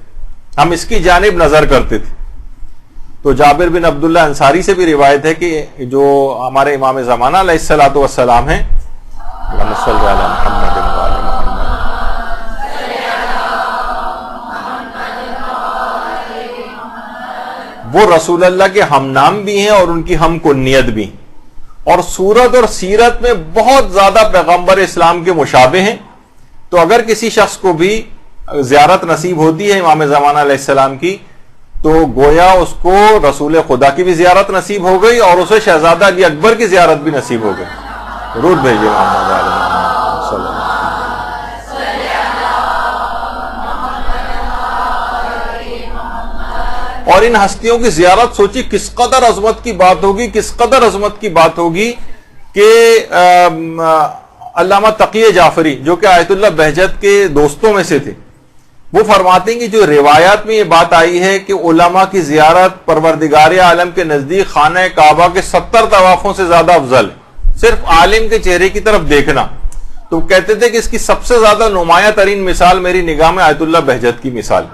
S1: ہم اس کی جانب نظر کرتے تھے. تو جابر بن عبداللہ انصاری سے بھی روایت ہے کہ جو ہمارے امام زمانہ علیہ الصلوۃ والسلام ہیں، اللہم صلی علی محمد وعلی محمد، وہ رسول اللہ کے ہم نام بھی ہیں اور ان کی ہم کنیت بھی، اور صورت اور سیرت میں بہت زیادہ پیغمبر اسلام کے مشابہ ہیں. تو اگر کسی شخص کو بھی زیارت نصیب ہوتی ہے امام زمانہ علیہ السلام کی، تو گویا اس کو رسول خدا کی بھی زیارت نصیب ہو گئی اور اسے شہزادہ علی اکبر کی زیارت بھی نصیب ہو گئی. درود بھیجیے محمد علی محمد صلی اللہ علیہ وسلم. اور ان ہستیوں کی زیارت سوچی کس قدر عظمت کی بات ہوگی، کس قدر عظمت کی بات ہوگی کہ علامہ تقی جعفری جو کہ آیت اللہ بہجت کے دوستوں میں سے تھے، وہ فرماتے ہیں کہ جو روایات میں یہ بات آئی ہے کہ علماء کی زیارت پروردگار عالم کے نزدیک خانہ کعبہ کے 70 طوافوں سے زیادہ افضل ہے، صرف عالم کے چہرے کی طرف دیکھنا. تو کہتے تھے کہ اس کی سب سے زیادہ نمایاں ترین مثال میری نگاہ میں آیت اللہ بہجت کی مثال،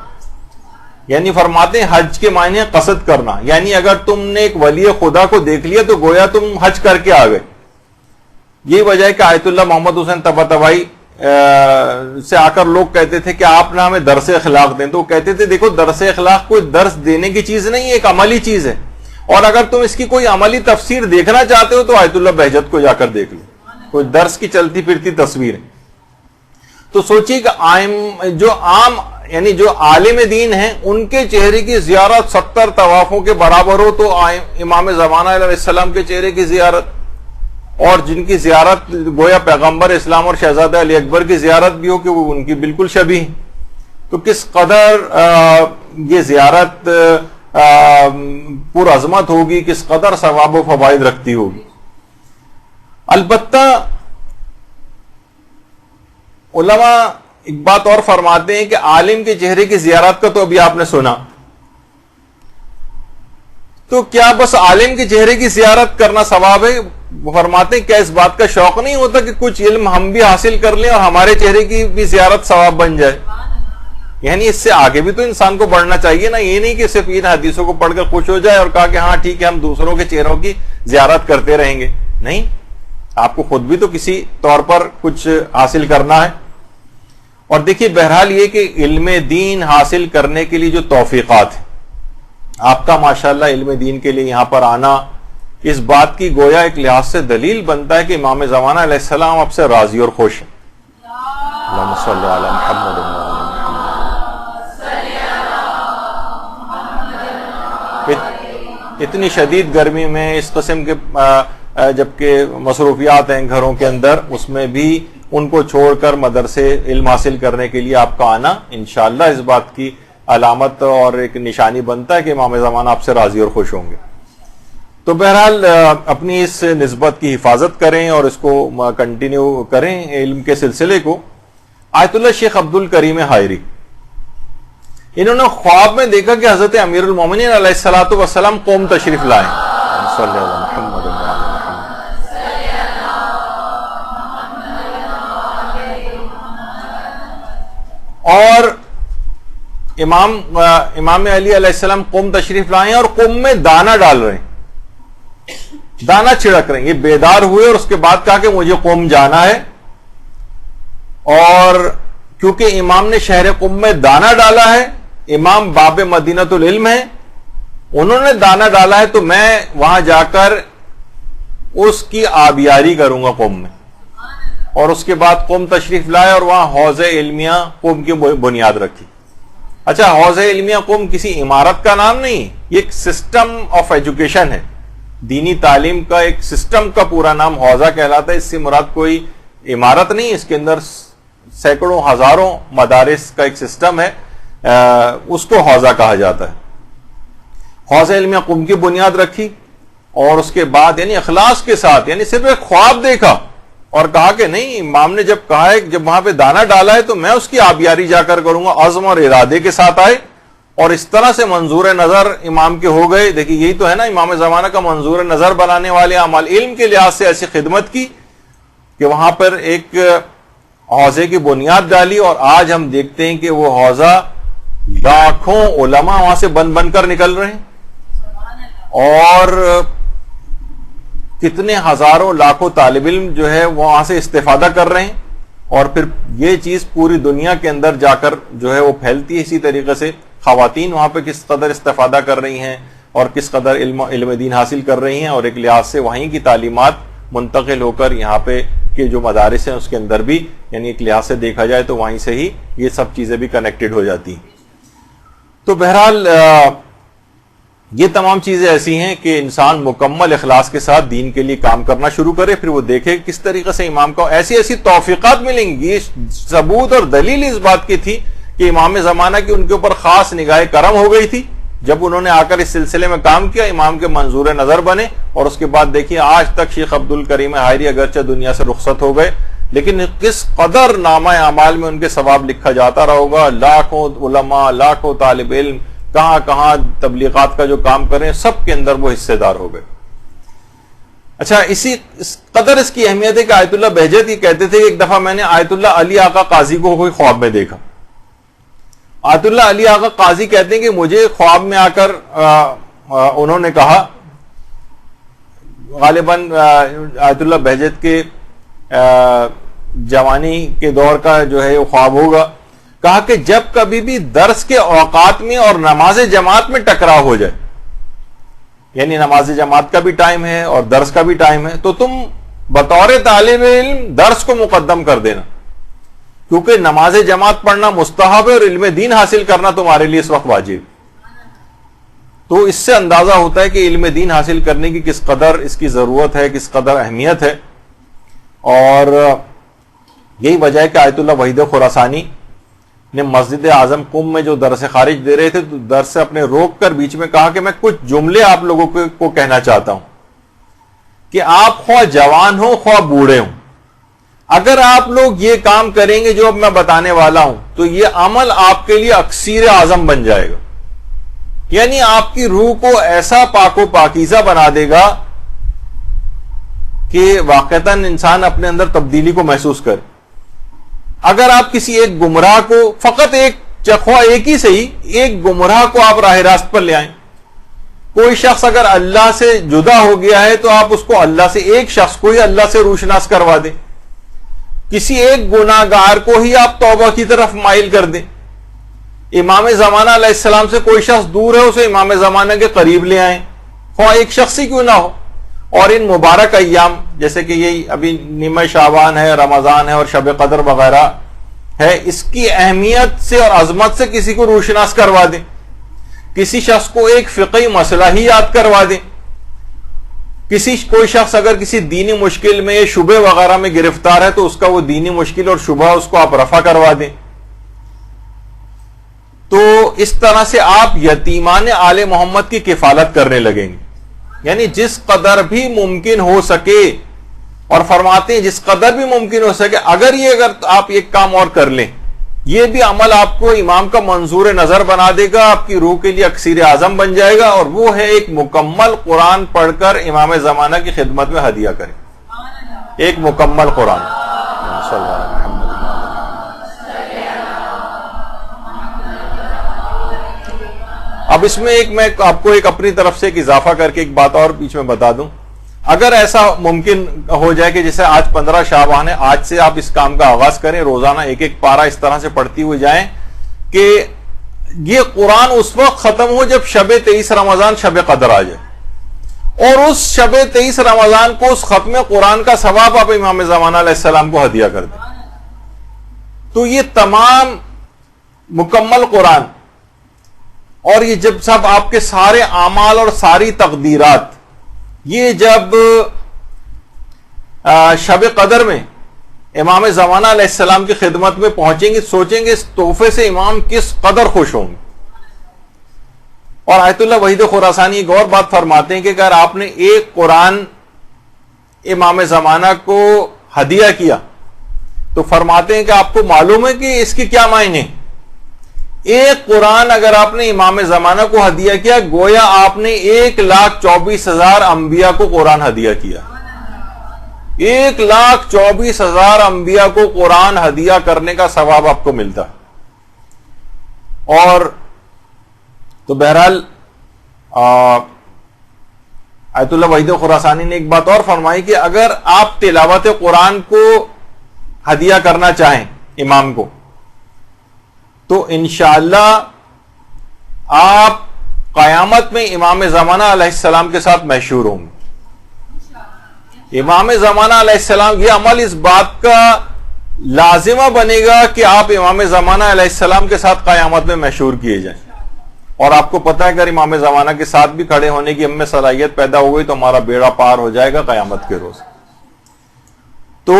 S1: یعنی فرماتے ہیں حج کے معنی قصد کرنا، یعنی اگر تم نے ایک ولی خدا کو دیکھ لیا تو گویا تم حج کر کے آ گئے. یہی وجہ ہے کہ آیت اللہ محمد حسین طباطبائی سے آ کر لوگ کہتے تھے کہ آپ نے ہمیں درس اخلاق دیں، تو وہ کہتے تھے دیکھو درس اخلاق کوئی درس دینے کی چیز نہیں ہے، ایک عملی چیز ہے، اور اگر تم اس کی کوئی عملی تفسیر دیکھنا چاہتے ہو تو آیت اللہ بہجت کو جا کر دیکھ لو، کوئی درس کی چلتی پھرتی تصویر ہے. تو سوچیے کہ جو عام یعنی جو عالم دین ہیں ان کے چہرے کی زیارت 70 طوافوں کے برابر ہو، تو امام زمانہ علیہ السلام کے چہرے کی زیارت، اور جن کی زیارت گویا پیغمبر اسلام اور شہزادہ علی اکبر کی زیارت بھی ہو کہ وہ ان کی بالکل شبیہ، تو کس قدر یہ زیارت پر عظمت ہوگی، کس قدر ثواب و فوائد رکھتی ہوگی. البتہ علماء ایک بات اور فرماتے ہیں کہ عالم کے چہرے کی زیارت کا تو ابھی آپ نے سنا، تو کیا بس عالم کے چہرے کی زیارت کرنا ثواب ہے؟ وہ فرماتے ہیں کیا اس بات کا شوق نہیں ہوتا کہ کچھ علم ہم بھی حاصل کر لیں اور ہمارے چہرے کی بھی زیارت ثواب بن جائے؟ یعنی اس سے آگے بھی تو انسان کو بڑھنا چاہیے نا، یہ نہیں کہ صرف ان حدیثوں کو پڑھ کر خوش ہو جائے اور کہا کہ ہاں ٹھیک ہے ہم دوسروں کے چہروں کی زیارت کرتے رہیں گے. نہیں، آپ کو خود بھی تو کسی طور پر کچھ حاصل کرنا ہے. اور دیکھیے بہرحال یہ کہ علم دین حاصل کرنے کے لیے جو توفیقات ہیں، آپ کا ماشاءاللہ علم دین کے لیے یہاں پر آنا اس بات کی گویا ایک لحاظ سے دلیل بنتا ہے کہ امام زمانہ علیہ السلام آپ سے راضی اور خوش ہیں. اللہم صلی علی محمد. اتنی شدید گرمی میں اس قسم کے جبکہ مصروفیات ہیں گھروں کے اندر، اس میں بھی ان کو چھوڑ کر مدرسے علم حاصل کرنے کے لیے آپ کا آنا انشاءاللہ اس بات کی علامت اور ایک نشانی بنتا ہے کہ امام زمانہ آپ سے راضی اور خوش ہوں گے. تو بہرحال اپنی اس نسبت کی حفاظت کریں اور اس کو کنٹینیو کریں علم کے سلسلے کو. آیت اللہ شیخ عبد الکریم حائری، انہوں نے خواب میں دیکھا کہ حضرت امیر المومنین علیہ الصلوۃ والسلام قوم تشریف لائیں. صلی اللہ علیہ محمد. اور امام علی علیہ السلام قوم تشریف لائے اور قوم میں دانہ ڈال رہے ہیں، دانہ چھڑک رہے ہیں. یہ بیدار ہوئے اور اس کے بعد کہا کہ مجھے قوم جانا ہے، اور کیونکہ امام نے شہر قوم میں دانہ ڈالا ہے، امام باب مدینۃ العلم ہے، انہوں نے دانہ ڈالا ہے، تو میں وہاں جا کر اس کی آبیاری کروں گا قوم میں. اور اس کے بعد قوم تشریف لائے اور وہاں حوض علمیہ قوم کی بنیاد رکھی. اچھا، حوض علمیہ قوم کسی عمارت کا نام نہیں، یہ ایک سسٹم آف ایجوکیشن ہے، دینی تعلیم کا ایک سسٹم کا پورا نام حوضہ کہلاتا ہے. اس سے مراد کوئی عمارت نہیں، اس کے اندر سینکڑوں ہزاروں مدارس کا ایک سسٹم ہے، اس کو حوضہ کہا جاتا ہے. حوض علمیہ قوم کی بنیاد رکھی، اور اس کے بعد یعنی اخلاص کے ساتھ، یعنی صرف ایک خواب دیکھا اور کہا کہ نہیں، امام نے جب کہا ہے جب وہاں پہ دانہ ڈالا ہے تو میں اس کی آبیاری جا کر کروں گا، عزم اور ارادے کے ساتھ آئے اور اس طرح سے منظور نظر امام کے ہو گئے. دیکھیے یہی تو ہے نا امام زمانہ کا منظور نظر بنانے والے اعمال، علم کے لحاظ سے ایسی خدمت کی کہ وہاں پر ایک حوضے کی بنیاد ڈالی، اور آج ہم دیکھتے ہیں کہ وہ حوضہ لاکھوں علماء وہاں سے بن بن کر نکل رہے ہیں، اور کتنے ہزاروں لاکھوں طالب علم جو ہے وہاں سے استفادہ کر رہے ہیں، اور پھر یہ چیز پوری دنیا کے اندر جا کر جو ہے وہ پھیلتی ہے. اسی طریقے سے خواتین وہاں پہ کس قدر استفادہ کر رہی ہیں اور کس قدر علم دین حاصل کر رہی ہیں، اور ایک لحاظ سے وہیں کی تعلیمات منتقل ہو کر یہاں پہ کے جو مدارس ہیں اس کے اندر بھی، یعنی ایک لحاظ سے دیکھا جائے تو وہیں سے ہی یہ سب چیزیں بھی کنیکٹڈ ہو جاتی ہیں. تو بہرحال یہ تمام چیزیں ایسی ہیں کہ انسان مکمل اخلاص کے ساتھ دین کے لیے کام کرنا شروع کرے، پھر وہ دیکھے کس طریقے سے امام کو ایسی توفیقات ملیں گی. ثبوت اور دلیل اس بات کی تھی کہ امام زمانہ کی ان کے اوپر خاص نگاہ کرم ہو گئی تھی جب انہوں نے آ کر اس سلسلے میں کام کیا، امام کے منظور نظر بنے. اور اس کے بعد دیکھیے آج تک شیخ عبد الکریم حائری اگرچہ دنیا سے رخصت ہو گئے، لیکن کس قدر نامہ اعمال میں ان کے ثواب لکھا جاتا رہے گا. لاکھوں علماء، لاکھوں طالب علم کہاں کہاں تبلیغات کا جو کام کریں، سب کے اندر وہ حصے دار ہو گئے. اچھا، اس قدر اس کی اہمیت ہے کہ آیت اللہ بہجت یہ کہتے تھے کہ ایک دفعہ میں نے آیت اللہ علی آقا قاضی کو کوئی خواب میں دیکھا. آیت اللہ علی آقا قاضی کہتے ہیں کہ مجھے خواب میں آ کر انہوں نے کہا، غالباً آیت اللہ بہجت کے جوانی کے دور کا جو ہے وہ خواب ہوگا، کہا کہ جب کبھی بھی درس کے اوقات میں اور نماز جماعت میں ٹکراؤ ہو جائے، یعنی نماز جماعت کا بھی ٹائم ہے اور درس کا بھی ٹائم ہے، تو تم بطور طالب علم درس کو مقدم کر دینا، کیونکہ نماز جماعت پڑھنا مستحب ہے اور علم دین حاصل کرنا تمہارے لیے اس وقت واجب. تو اس سے اندازہ ہوتا ہے کہ علم دین حاصل کرنے کی کس قدر اس کی ضرورت ہے، کس قدر اہمیت ہے. اور یہی وجہ ہے کہ آیت اللہ وحید خراسانی نے مسجد اعظم قم میں جو درس خارج دے رہے تھے تو درس سے اپنے روک کر بیچ میں کہا کہ میں کچھ جملے آپ لوگوں کو کہنا چاہتا ہوں کہ آپ خواہ جوان ہو خواہ بوڑھے ہوں، اگر آپ لوگ یہ کام کریں گے جو اب میں بتانے والا ہوں تو یہ عمل آپ کے لیے اکسیر اعظم بن جائے گا، یعنی آپ کی روح کو ایسا پاک و پاکیزہ بنا دے گا کہ واقعتاً انسان اپنے اندر تبدیلی کو محسوس کرے. اگر آپ کسی ایک گمراہ کو، فقط ایک چخوا ایک ہی صحیح، ایک گمراہ کو آپ راہ راست پر لے آئیں. کوئی شخص اگر اللہ سے جدا ہو گیا ہے تو آپ اس کو اللہ سے، ایک شخص کو ہی اللہ سے روشناس کروا دیں. کسی ایک گناہ گار کو ہی آپ توبہ کی طرف مائل کر دیں. امام زمانہ علیہ السلام سے کوئی شخص دور ہے، اسے امام زمانہ کے قریب لے آئیں، خواہ ایک شخص ہی کیوں نہ ہو. اور ان مبارک ایام جیسے کہ یہی ابھی نیمہ شعبان ہے، رمضان ہے اور شب قدر وغیرہ ہے، اس کی اہمیت سے اور عظمت سے کسی کو روشناس کروا دیں. کسی شخص کو ایک فقہی مسئلہ ہی یاد کروا دیں. کوئی شخص اگر کسی دینی مشکل میں یا شبہ وغیرہ میں گرفتار ہے تو اس کا وہ دینی مشکل اور شبہ اس کو آپ رفع کروا دیں. تو اس طرح سے آپ یتیمان آل محمد کی کفالت کرنے لگیں گے، یعنی جس قدر بھی ممکن ہو سکے. اور فرماتے ہیں جس قدر بھی ممکن ہو سکے اگر آپ ایک کام اور کر لیں، یہ بھی عمل آپ کو امام کا منظور نظر بنا دے گا، آپ کی روح کے لیے اکسیر اعظم بن جائے گا، اور وہ ہے ایک مکمل قرآن پڑھ کر امام زمانہ کی خدمت میں ہدیہ کریں. ایک مکمل قرآن. اب اس میں میں آپ کو ایک اپنی طرف سے ایک اضافہ کر کے ایک بات اور بیچ میں بتا دوں. اگر ایسا ممکن ہو جائے کہ جیسے آج 15 شعبان ہے، آج سے آپ اس کام کا آغاز کریں، روزانہ ایک ایک پارہ اس طرح سے پڑھتی ہوئے جائیں کہ یہ قرآن اس وقت ختم ہو جب شب 23 رمضان شب قدر آ جائے، اور اس شب 23 رمضان کو اس ختم قرآن کا ثواب آپ امام زمانہ علیہ السلام کو ہدیہ کر دیں. تو یہ تمام مکمل قرآن، اور یہ جب سب آپ کے سارے اعمال اور ساری تقدیرات یہ جب شب قدر میں امام زمانہ علیہ السلام کی خدمت میں پہنچیں گے، سوچیں گے اس تحفے سے امام کس قدر خوش ہوں گے. اور آیت اللہ وحید خراسانی ایک اور بات فرماتے ہیں کہ اگر آپ نے ایک قرآن امام زمانہ کو ہدیہ کیا تو فرماتے ہیں کہ آپ کو معلوم ہے کہ اس کے کیا معنی ہیں. ایک قرآن اگر آپ نے امام زمانہ کو ہدیہ کیا گویا آپ نے 1,24,000 انبیاء کو قرآن ہدیہ کیا. 1,24,000 انبیاء کو قرآن ہدیہ کرنے کا ثواب آپ کو ملتا. اور تو بہرحال آیت اللہ وحید خراسانی نے ایک بات اور فرمائی کہ اگر آپ تلاوت قرآن کو ہدیہ کرنا چاہیں امام کو تو انشاءاللہ آپ قیامت میں امام زمانہ علیہ السلام کے ساتھ محشور ہوں گے. امام زمانہ علیہ السلام، یہ عمل اس بات کا لازمہ بنے گا کہ آپ امام زمانہ علیہ السلام کے ساتھ قیامت میں محشور کیے جائیں. اور آپ کو پتہ ہے اگر امام زمانہ کے ساتھ بھی کھڑے ہونے کی ہم میں صلاحیت پیدا ہو گئی تو ہمارا بیڑا پار ہو جائے گا قیامت کے روز. تو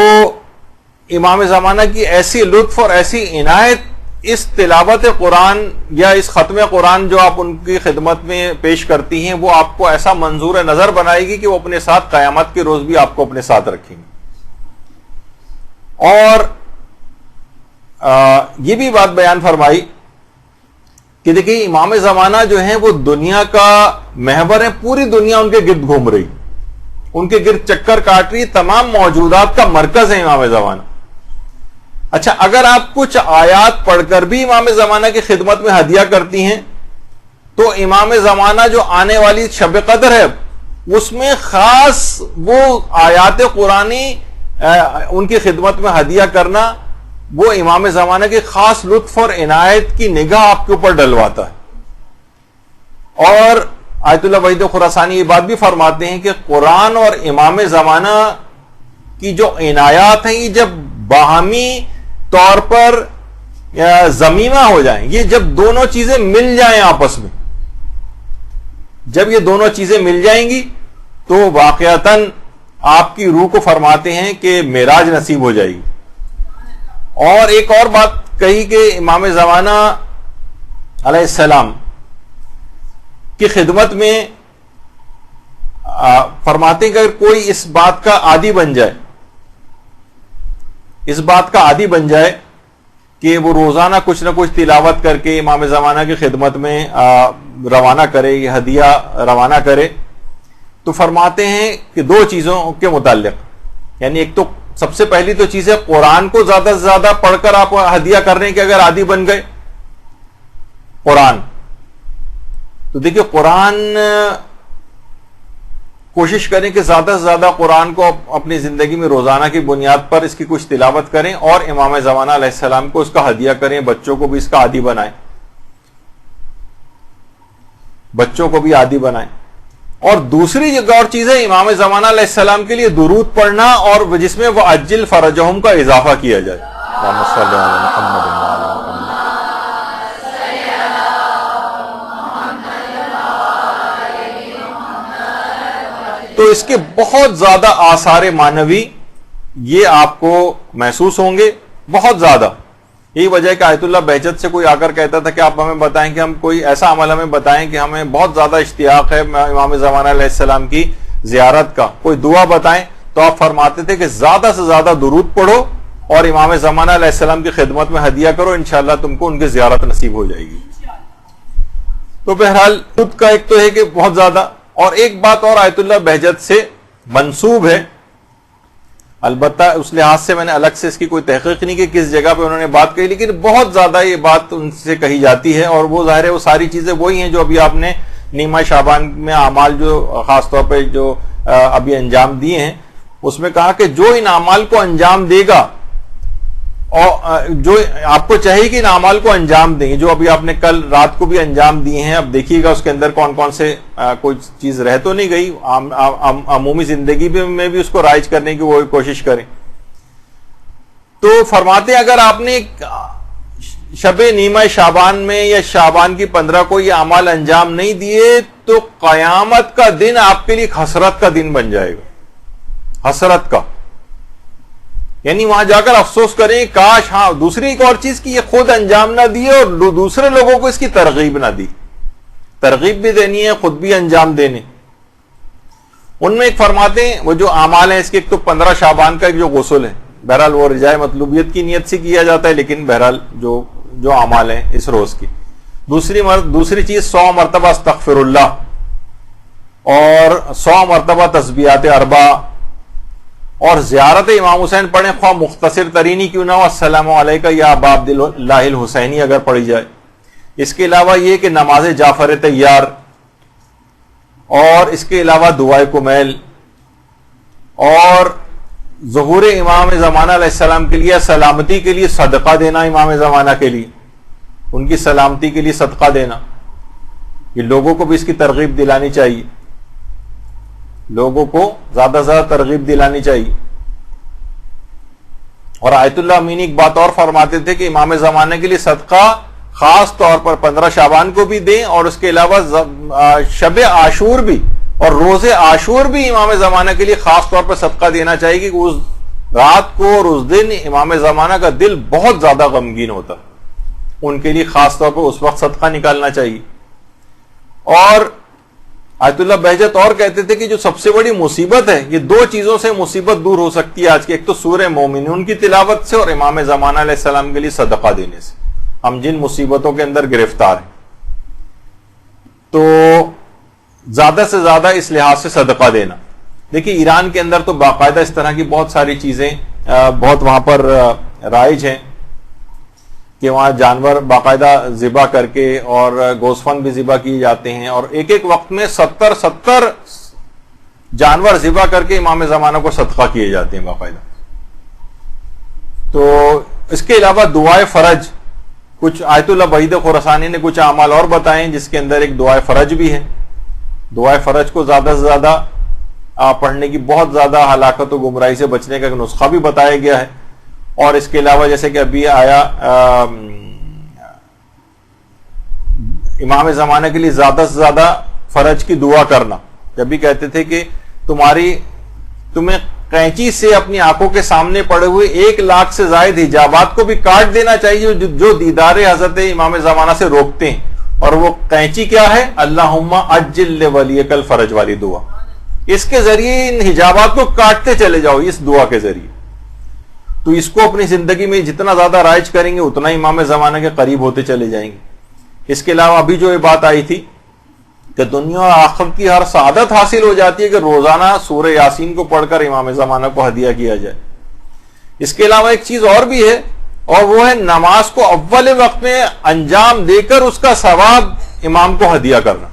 S1: امام زمانہ کی ایسی لطف اور ایسی عنایت اس تلاوت قرآن یا اس ختم قرآن جو آپ ان کی خدمت میں پیش کرتی ہیں وہ آپ کو ایسا منظور نظر بنائے گی کہ وہ اپنے ساتھ قیامت کے روز بھی آپ کو اپنے ساتھ رکھیں گے. اور یہ بھی بات بیان فرمائی کہ دیکھیں امام زمانہ جو ہیں وہ دنیا کا محور ہے، پوری دنیا ان کے گرد گھوم رہی، ان کے گرد چکر کاٹ رہی ہے، تمام موجودات کا مرکز ہے امام زمانہ. اچھا، اگر آپ کچھ آیات پڑھ کر بھی امام زمانہ کی خدمت میں ہدیہ کرتی ہیں تو امام زمانہ جو آنے والی شب قدر ہے اس میں خاص وہ آیات قرآنی ان کی خدمت میں ہدیہ کرنا وہ امام زمانہ کی خاص لطف اور عنایت کی نگاہ آپ کے اوپر ڈلواتا ہے. اور آیت اللہ وحید خراسانی یہ بات بھی فرماتے ہیں کہ قرآن اور امام زمانہ کی جو عنایات ہیں یہ جب باہمی طور پر ضمیمہ ہو جائیں، یہ جب دونوں چیزیں مل جائیں آپس میں، جب یہ دونوں چیزیں مل جائیں گی تو واقعتاً آپ کی روح کو فرماتے ہیں کہ معراج نصیب ہو جائے گی. اور ایک اور بات کہی کہ امام زمانہ علیہ السلام کی خدمت میں فرماتے ہیں کہ اگر کوئی اس بات کا عادی بن جائے، اس بات کا عادی بن جائے کہ وہ روزانہ کچھ نہ کچھ تلاوت کر کے امام زمانہ کی خدمت میں روانہ کرے، یہ ہدیہ روانہ کرے، تو فرماتے ہیں کہ دو چیزوں کے متعلق، یعنی ایک تو سب سے پہلی تو چیز ہے قرآن کو زیادہ سے زیادہ پڑھ کر آپ ہدیہ کرنے کے اگر عادی بن گئے قرآن، تو دیکھیں قرآن کوشش کریں کہ زیادہ سے زیادہ قرآن کو اپنی زندگی میں روزانہ کی بنیاد پر اس کی کچھ تلاوت کریں اور امام زمانہ علیہ السلام کو اس کا ہدیہ کریں، بچوں کو بھی اس کا عادی بنائیں، بچوں کو بھی عادی بنائیں. اور دوسری ایک اور چیز ہے امام زمانہ علیہ السلام کے لیے درود پڑھنا اور جس میں وہ عجل فرجہم کا اضافہ کیا جائے. اللہم صلی علی محمد وعلی محمد. تو اس کے بہت زیادہ آثار معنوی یہ آپ کو محسوس ہوں گے، بہت زیادہ. یہی وجہ ہے کہ آیت اللہ بہجت سے کوئی آ کر کہتا تھا کہ آپ ہمیں بتائیں کہ ہم کوئی ایسا عمل ہمیں بتائیں کہ ہمیں بہت زیادہ اشتیاق ہے امام زمانہ علیہ السلام کی زیارت کا، کوئی دعا بتائیں. تو آپ فرماتے تھے کہ زیادہ سے زیادہ درود پڑھو اور امام زمانہ علیہ السلام کی خدمت میں ہدیہ کرو، انشاءاللہ تم کو ان کی زیارت نصیب ہو جائے گی. تو بہرحال خود کا ایک تو ہے کہ بہت زیادہ، اور ایک بات اور آیت اللہ بہجت سے منسوب ہے، البتہ اس لحاظ سے میں نے الگ سے اس کی کوئی تحقیق نہیں کہ کس جگہ پہ انہوں نے بات کہی، لیکن بہت زیادہ یہ بات ان سے کہی جاتی ہے. اور وہ ظاہر ہے وہ ساری چیزیں وہی ہیں جو ابھی آپ نے نیمہ شعبان میں اعمال جو خاص طور پہ جو ابھی انجام دیے ہیں اس میں کہا کہ جو ان اعمال کو انجام دے گا، اور جو آپ کو چاہیے کہ ان اعمال کو انجام دیں، جو ابھی آپ نے کل رات کو بھی انجام دیے ہیں، اب دیکھیے گا اس کے اندر کون کون سے کوئی چیز رہ تو نہیں گئی، عمومی زندگی میں بھی اس کو رائج کرنے کی وہ کوشش کریں. تو فرماتے ہیں اگر آپ نے شب نیمہ شعبان میں یا شعبان کی 15 کو یہ اعمال انجام نہیں دیے تو قیامت کا دن آپ کے لیے حسرت کا دن بن جائے گا، حسرت کا، یعنی وہاں جا کر افسوس کریں کاش. ہاں دوسری ایک اور چیز کی یہ خود انجام نہ دیے اور دوسرے لوگوں کو اس کی ترغیب نہ دی، ترغیب بھی دینی ہے، خود بھی انجام دینے. ان میں ایک فرماتے ہیں وہ جو اعمال ہیں اس کے ایک تو 15 شعبان کا ایک جو غسل ہے، بہرحال وہ رجائے مطلوبیت کی نیت سے کیا جاتا ہے، لیکن بہرحال جو اعمال ہیں اس روز کی. دوسری چیز 100 مرتبہ استغفر اللہ اور 100 مرتبہ تسبیحات 4 اور زیارت امام حسین پڑھیں، خواہ مختصر ترینی کیوں نہ ہو، السلام علیکہ یا ابا عبداللہ الحسینی اگر پڑھی جائے. اس کے علاوہ یہ کہ نماز جعفر طیار، اور اس کے علاوہ دعائے کمیل، اور ظہور امام زمانہ علیہ السلام کے لیے سلامتی کے لیے صدقہ دینا، امام زمانہ کے لیے ان کی سلامتی کے لیے صدقہ دینا. یہ لوگوں کو بھی اس کی ترغیب دلانی چاہیے، لوگوں کو زیادہ سے زیادہ ترغیب دلانی چاہیے. اور آیت اللہ امینی ایک بات اور فرماتے تھے کہ امام زمانہ کے لیے صدقہ خاص طور پر 15 شعبان کو بھی دیں، اور اس کے علاوہ شب عاشور بھی اور روز عاشور بھی امام زمانہ کے لیے خاص طور پر صدقہ دینا چاہیے، کہ اس رات کو اور اس دن امام زمانہ کا دل بہت زیادہ غمگین ہوتا، ان کے لیے خاص طور پر اس وقت صدقہ نکالنا چاہیے. اور آیت اللہ بہجت اور کہتے تھے کہ جو سب سے بڑی مصیبت ہے، یہ 2 چیزوں سے مصیبت دور ہو سکتی ہے آج کی، ایک تو سورہ مومنون کی تلاوت سے اور امام زمانہ علیہ السلام کے لیے صدقہ دینے سے. ہم جن مصیبتوں کے اندر گرفتار ہیں تو زیادہ سے زیادہ اس لحاظ سے صدقہ دینا. دیکھیے ایران کے اندر تو باقاعدہ اس طرح کی بہت ساری چیزیں بہت وہاں پر رائج ہیں کہ وہاں جانور باقاعدہ ذبح کر کے اور گوسفند بھی ذبح کیے جاتے ہیں، اور ایک ایک وقت میں 70 جانور ذبح کر کے امام زمانہ کو صدقہ کیے جاتے ہیں باقاعدہ. تو اس کے علاوہ دعائے فرج، کچھ آیت اللہ وحید خراسانی نے کچھ اعمال اور بتائے ہیں جس کے اندر ایک دعائے فرج بھی ہے. دعائے فرج کو زیادہ سے زیادہ پڑھنے کی بہت زیادہ ہلاکت و گمراہی سے بچنے کا ایک نسخہ بھی بتایا گیا ہے. اور اس کے علاوہ جیسے کہ ابھی آیا امام زمانہ کے لیے زیادہ سے زیادہ فرج کی دعا کرنا، جب بھی کہتے تھے کہ تمہیں قینچی سے اپنی آنکھوں کے سامنے پڑے ہوئے 1,00,000 سے زائد حجابات کو بھی کاٹ دینا چاہیے جو دیدار حضرت امام زمانہ سے روکتے ہیں. اور وہ قینچی کیا ہے؟ اللہم عجل لولیک الفرج والی دعا. اس کے ذریعے ان حجابات کو کاٹتے چلے جاؤ اس دعا کے ذریعے. تو اس کو اپنی زندگی میں جتنا زیادہ رائج کریں گے اتنا امام زمانہ کے قریب ہوتے چلے جائیں گے. اس کے علاوہ ابھی جو یہ بات آئی تھی کہ دنیا اور آخرت کی ہر سعادت حاصل ہو جاتی ہے کہ روزانہ سورہ یاسین کو پڑھ کر امام زمانہ کو ہدیہ کیا جائے. اس کے علاوہ ایک چیز اور بھی ہے، اور وہ ہے نماز کو اول وقت میں انجام دے کر اس کا ثواب امام کو ہدیہ کرنا.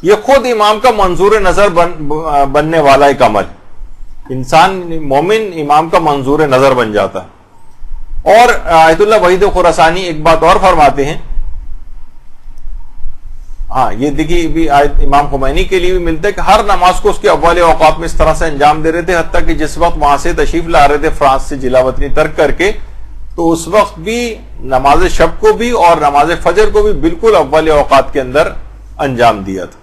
S1: یہ خود امام کا منظور نظر بننے والا ایک عمل. انسان مومن امام کا منظور نظر بن جاتا ہے. اور آیت اللہ وحید خراسانی ایک بات اور فرماتے ہیں، ہاں یہ دیکھیے بھی آیت امام خمینی کے لیے بھی ملتا ہے کہ ہر نماز کو اس کے اول اوقات میں اس طرح سے انجام دے رہے تھے، حتیٰ کہ جس وقت وہاں سے تشریف لا رہے تھے فرانس سے جلا وطنی ترک کر کے، تو اس وقت بھی نماز شب کو بھی اور نماز فجر کو بھی بالکل اول اوقات کے اندر انجام دیا تھا.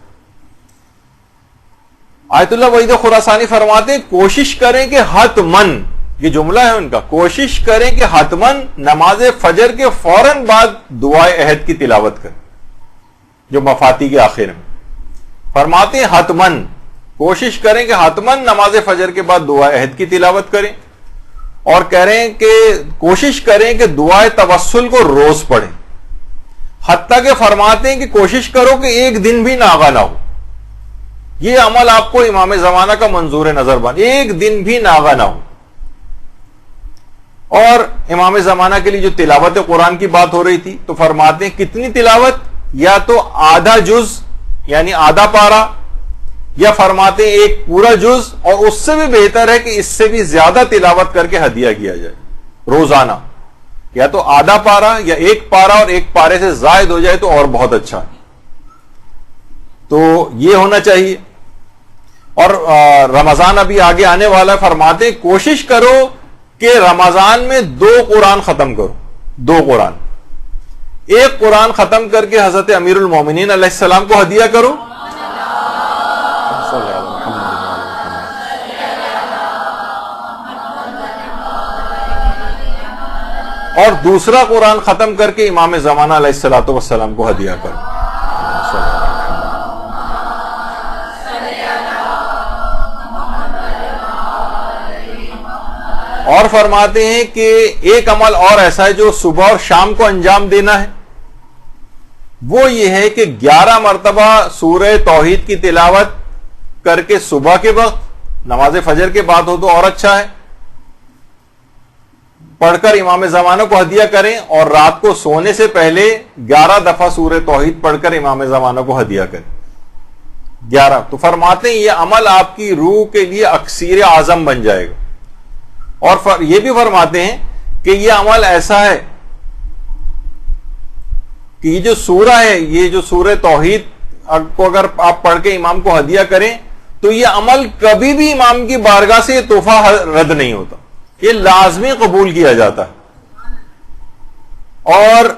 S1: آیت اللہ وحید خراسانی فرماتے ہیں کوشش کریں کہ حتمن، یہ جملہ ہے ان کا، کوشش کریں کہ حتمن نماز فجر کے فوراً بعد دعائے عہد کی تلاوت کریں جو مفاتی کے آخر میں. فرماتے ہیں حتمن کوشش کریں کہ حتمن نماز فجر کے بعد دعائے عہد کی تلاوت کریں، اور کہہ رہے ہیں کہ کوشش کریں کہ دعائے توسل کو روز پڑھیں. حتیٰ کہ فرماتے ہیں کہ کوشش کرو کہ ایک دن بھی ناغا نہ ہو. یہ عمل آپ کو امام زمانہ کا منظور نظر بن، ایک دن بھی ناغا نہ ہو. اور امام زمانہ کے لیے جو تلاوت قرآن کی بات ہو رہی تھی تو فرماتے ہیں کتنی تلاوت، یا تو آدھا جز یعنی آدھا پارا، یا فرماتے ہیں ایک پورا جز، اور اس سے بھی بہتر ہے کہ اس سے بھی زیادہ تلاوت کر کے ہدیہ کیا جائے روزانہ. یا تو آدھا پارا یا ایک پارا، اور ایک پارے سے زائد ہو جائے تو اور بہت اچھا ہے. تو یہ ہونا چاہیے. اور رمضان ابھی آگے آنے والا ہے، فرماتے ہیں کوشش کرو کہ رمضان میں 2 قرآن ختم کرو. 2 قرآن، ایک قرآن ختم کر کے حضرت امیر المومنین علیہ السلام کو ہدیہ کرو، اور دوسرا قرآن ختم کر کے امام زمانہ علیہ الصلوۃ والسلام کو ہدیہ کرو. اور فرماتے ہیں کہ ایک عمل اور ایسا ہے جو صبح اور شام کو انجام دینا ہے، وہ یہ ہے کہ 11 مرتبہ سورہ توحید کی تلاوت کر کے صبح کے وقت، نماز فجر کے بعد ہو تو اور اچھا ہے، پڑھ کر امام زمانہ کو ہدیہ کریں، اور رات کو سونے سے پہلے 11 دفعہ سورہ توحید پڑھ کر امام زمانہ کو ہدیہ کریں. 11. تو فرماتے ہیں یہ عمل آپ کی روح کے لیے اکسیر اعظم بن جائے گا. اور یہ بھی فرماتے ہیں کہ یہ عمل ایسا ہے کہ یہ جو سورہ ہے، یہ جو سورہ توحید کو اگر آپ پڑھ کے امام کو ہدیہ کریں تو یہ عمل کبھی بھی امام کی بارگاہ سے یہ تحفہ رد نہیں ہوتا، یہ لازمی قبول کیا جاتا ہے. اور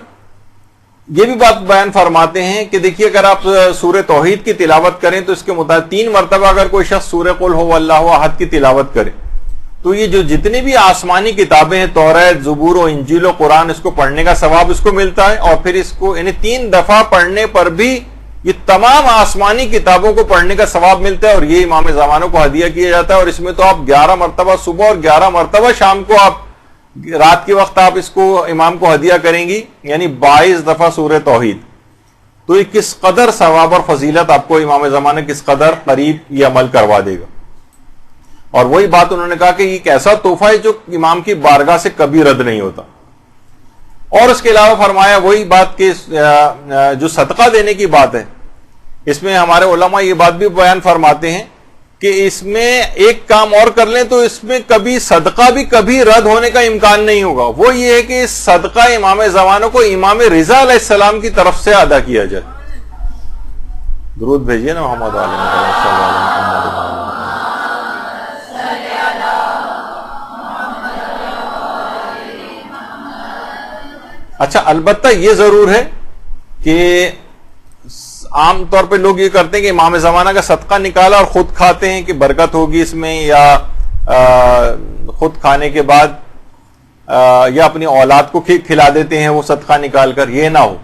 S1: یہ بھی بات بیان فرماتے ہیں کہ دیکھیے اگر آپ سورہ توحید کی تلاوت کریں تو اس کے مطابق 3 مرتبہ اگر کوئی شخص سورہ قل هو اللہ احد کی تلاوت کرے تو یہ جو جتنی بھی آسمانی کتابیں ہیں، توریت، زبور و انجیل و قرآن، اس کو پڑھنے کا ثواب اس کو ملتا ہے. اور پھر اس کو یعنی 3 دفعہ پڑھنے پر بھی یہ تمام آسمانی کتابوں کو پڑھنے کا ثواب ملتا ہے، اور یہ امام زمانہ کو ہدیہ کیا جاتا ہے. اور اس میں تو آپ 11 مرتبہ صبح اور 11 مرتبہ شام کو، آپ رات کے وقت آپ اس کو امام کو ہدیہ کریں گی، یعنی 22 دفعہ سورہ توحید. تو یہ کس قدر ثواب اور فضیلت آپ کو امام زمانہ کس قدر قریب یہ عمل کروا دے گا. اور وہی بات انہوں نے کہا کہ یہ ایک ایسا تحفہ ہے جو امام کی بارگاہ سے کبھی رد نہیں ہوتا. اور اس کے علاوہ فرمایا وہی بات کہ جو صدقہ دینے کی بات ہے، اس میں ہمارے علماء یہ بات بھی بیان فرماتے ہیں کہ اس میں ایک کام اور کر لیں تو اس میں کبھی صدقہ بھی کبھی رد ہونے کا امکان نہیں ہوگا. وہ یہ ہے کہ صدقہ امام زمانہ کو امام رضا علیہ السلام کی طرف سے ادا کیا جائے. درود بھیجیے نا محمد علیہ محمد. اچھا، البتہ یہ ضرور ہے کہ عام طور پہ لوگ یہ کرتے ہیں کہ امام زمانہ کا صدقہ نکالا اور خود کھاتے ہیں کہ برکت ہوگی اس میں، یا خود کھانے کے بعد یا اپنی اولاد کو کھلا دیتے ہیں وہ صدقہ نکال کر. یہ نہ ہو.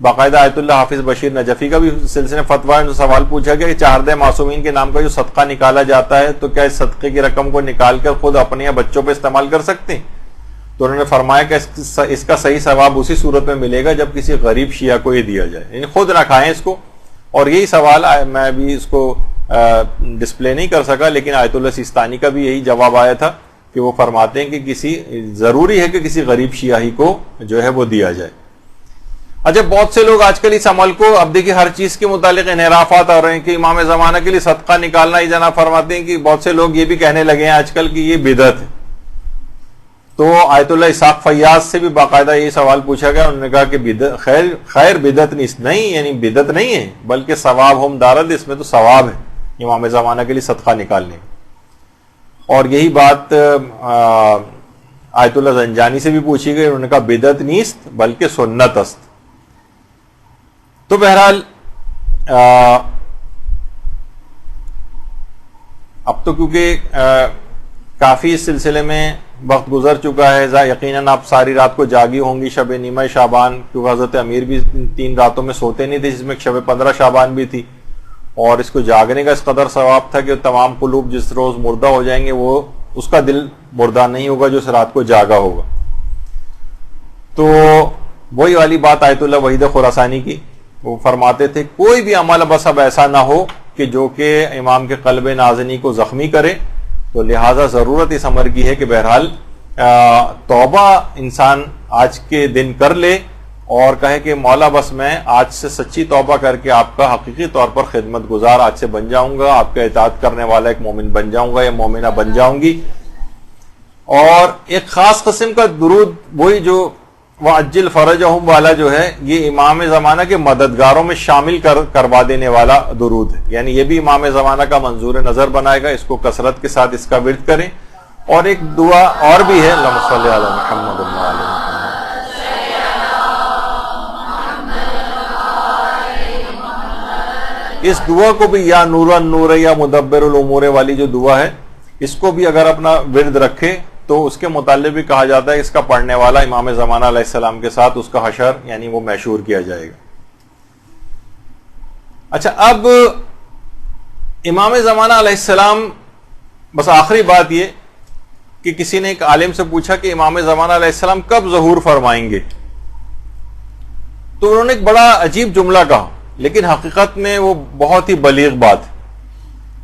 S1: باقاعدہ آیت اللہ حافظ بشیر نجفی کا بھی سلسلے فتویٰ میں سوال پوچھا گیا کہ چہاردہ معصومین کے نام کا جو صدقہ نکالا جاتا ہے تو کیا اس صدقے کی رقم کو نکال کر خود اپنے یا بچوں پہ استعمال کر سکتے ہیں؟ تو انہوں نے فرمایا کہ اس کا صحیح ثواب اسی صورت میں ملے گا جب کسی غریب شیعہ کو یہ دیا جائے، یعنی خود نہ کھائیں اس کو. اور یہی سوال میں بھی اس کو ڈسپلے نہیں کر سکا، لیکن آیت اللہ سیستانی کا بھی یہی جواب آیا تھا کہ وہ فرماتے ہیں کہ ضروری ہے کہ کسی غریب شیعہ ہی کو جو ہے وہ دیا جائے. اچھا، بہت سے لوگ آج کل اس عمل کو، اب دیکھیے ہر چیز کے متعلق انحرافات آ رہے ہیں کہ امام زمانہ کے لیے صدقہ نکالنا ہی جناب فرماتے ہیں کہ بہت سے لوگ یہ بھی کہنے لگے ہیں آج کل کہ یہ بدعت ہے. تو آیت اللہ اسحاق فیاض سے بھی باقاعدہ یہ سوال پوچھا گیا، انہوں نے کہا کہ خیر بدعت نہیں، یعنی بدعت نہیں ہے بلکہ ثواب ہم دارد، اس میں تو ثواب ہے امام زمانہ کے لیے صدقہ نکالنے. اور یہی بات آیت اللہ زنجانی سے بھی پوچھی گئی، انہوں نے کہا بدعت نیست بلکہ سنت است. تو بہرحال اب تو کیونکہ کافی اس سلسلے میں وقت گزر چکا ہے، یقیناً آپ ساری رات کو جاگی ہوں گی شب نیمہ شعبان، کیونکہ حضرت امیر بھی 3 راتوں میں سوتے نہیں تھے، جس میں شب 15 شعبان بھی تھی. اور اس کو جاگنے کا اس قدر ثواب تھا کہ تمام قلوب جس روز مردہ ہو جائیں گے وہ اس کا دل مردہ نہیں ہوگا جو اس رات کو جاگا ہوگا. تو وہی والی بات آیت اللہ وحید خراسانی کی، وہ فرماتے تھے کوئی بھی عمل بس اب ایسا نہ ہو کہ جو کہ امام کے قلب نازنی کو زخمی کرے. تو لہٰذا ضرورت اس عمر کی ہے کہ بہرحال توبہ انسان آج کے دن کر لے اور کہے کہ مولا بس میں آج سے سچی توبہ کر کے آپ کا حقیقی طور پر خدمت گزار آج سے بن جاؤں گا، آپ کا اطاعت کرنے والا ایک مومن بن جاؤں گا یا مومنہ بن جاؤں گی. اور ایک خاص قسم کا درود وہی جو وَعَجِّلْ فَرَجَهُمْ والا جو ہے، یہ امام زمانہ کے مددگاروں میں شامل کروا دینے والا درود ہے. یعنی یہ بھی امام زمانہ کا منظور نظر بنائے گا، اس کو کثرت کے ساتھ اس کا ورد کریں. اور ایک دعا اور بھی ہے، اللہم صلی علی محمد وعلی آل محمد. اس دعا کو بھی یا نور النور یا مدبر الامور والی جو دعا ہے، اس کو بھی اگر اپنا ورد رکھے تو اس کے متعلق بھی کہا جاتا ہے اس کا پڑھنے والا امام زمانہ علیہ السلام کے ساتھ اس کا حشر یعنی وہ محشور کیا جائے گا. اچھا، اب امام زمانہ علیہ السلام، بس آخری بات یہ کہ کسی نے ایک عالم سے پوچھا کہ امام زمانہ علیہ السلام کب ظہور فرمائیں گے؟ تو انہوں نے ایک بڑا عجیب جملہ کہا، لیکن حقیقت میں وہ بہت ہی بلیغ بات ہے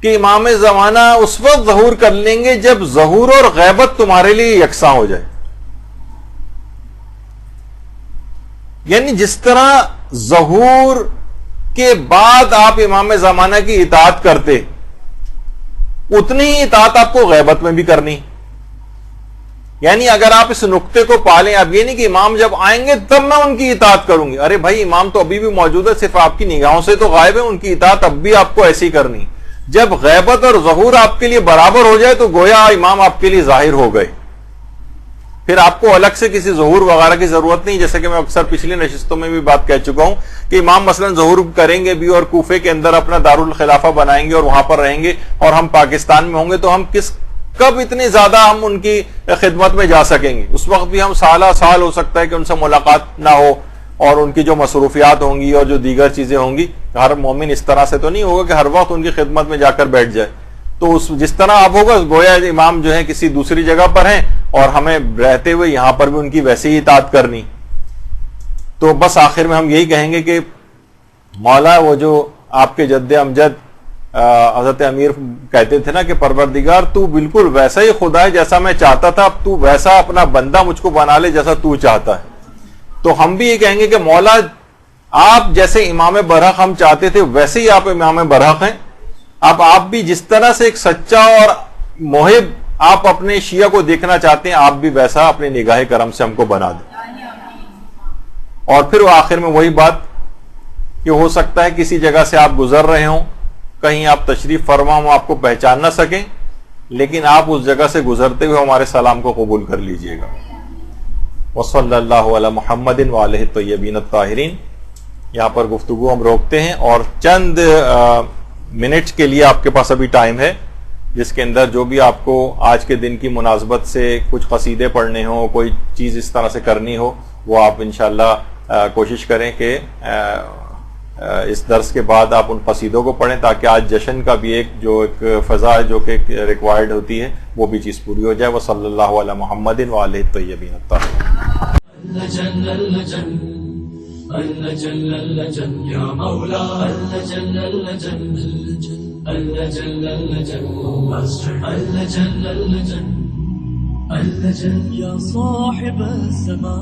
S1: کہ امام زمانہ اس وقت ظہور کر لیں گے جب ظہور اور غیبت تمہارے لیے یکساں ہو جائے. یعنی جس طرح ظہور کے بعد آپ امام زمانہ کی اطاعت کرتے، اتنی ہی اطاعت آپ کو غیبت میں بھی کرنی. یعنی اگر آپ اس نقطے کو پالیں، اب یہ نہیں کہ امام جب آئیں گے تب میں ان کی اطاعت کروں گی. ارے بھائی، امام تو ابھی بھی موجود ہے، صرف آپ کی نگاہوں سے تو غائب ہے، ان کی اطاعت اب بھی آپ کو ایسی کرنی. جب غیبت اور ظہور آپ کے لیے برابر ہو جائے تو گویا امام آپ کے لیے ظاہر ہو گئے، پھر آپ کو الگ سے کسی ظہور وغیرہ کی ضرورت نہیں. جیسے کہ میں اکثر پچھلی نشستوں میں بھی بات کہہ چکا ہوں کہ امام مثلا ظہور کریں گے بھی اور کوفے کے اندر اپنا دارالخلافہ بنائیں گے اور وہاں پر رہیں گے، اور ہم پاکستان میں ہوں گے، تو ہم کب اتنے زیادہ ہم ان کی خدمت میں جا سکیں گے؟ اس وقت بھی ہم سالہ سال ہو سکتا ہے کہ ان سے ملاقات نہ ہو، اور ان کی جو مصروفیات ہوں گی اور جو دیگر چیزیں ہوں گی. ہر مومن اس طرح سے تو نہیں ہوگا کہ ہر وقت ان کی خدمت میں جا کر بیٹھ جائے. تو جس طرح اب ہوگا گویا امام جو ہے کسی دوسری جگہ پر ہیں اور ہمیں رہتے ہوئے یہاں پر بھی ان کی ویسے ہی اطاعت کرنی. تو بس آخر میں ہم یہی کہیں گے کہ مولا وہ جو آپ کے جد امجد حضرت امیر کہتے تھے نا کہ پروردگار تو بالکل ویسا ہی خدا ہے جیسا میں چاہتا تھا، اب تو ویسا اپنا بندہ مجھ کو بنا لے جیسا تو چاہتا ہے. تو ہم بھی یہ کہیں گے کہ مولا آپ جیسے امام برحق ہم چاہتے تھے ویسے ہی آپ امام برحق ہیں. اب آپ بھی جس طرح سے ایک سچا اور محب آپ اپنے شیعہ کو دیکھنا چاہتے ہیں، آپ بھی ویسا اپنے نگاہ کرم سے ہم کو بنا دیں. اور پھر آخر میں وہی بات کہ ہو سکتا ہے کسی جگہ سے آپ گزر رہے ہوں، کہیں آپ تشریف فرما ہوں، آپ کو پہچان نہ سکیں، لیکن آپ اس جگہ سے گزرتے ہوئے ہمارے سلام کو قبول کر لیجئے گا. وصلی اللہ علی محمد وآلہ الطیبین الطاہرین. یہاں پر گفتگو ہم روکتے ہیں اور چند منٹس کے لیے آپ کے پاس ابھی ٹائم ہے، جس کے اندر جو بھی آپ کو آج کے دن کی مناسبت سے کچھ قصیدے پڑھنے ہوں، کوئی چیز اس طرح سے کرنی ہو، وہ آپ انشاءاللہ کوشش کریں کہ اس درس کے بعد آپ ان قصیدوں کو پڑھیں، تاکہ آج جشن کا بھی ایک فضا ہے جو کہ ریکوائرڈ ہوتی ہے، وہ بھی چیز پوری ہو جائے. وہ صلی اللہ علی محمد وآلہ الطیبین الطاہرین.
S2: یا مولا یا صاحب السماء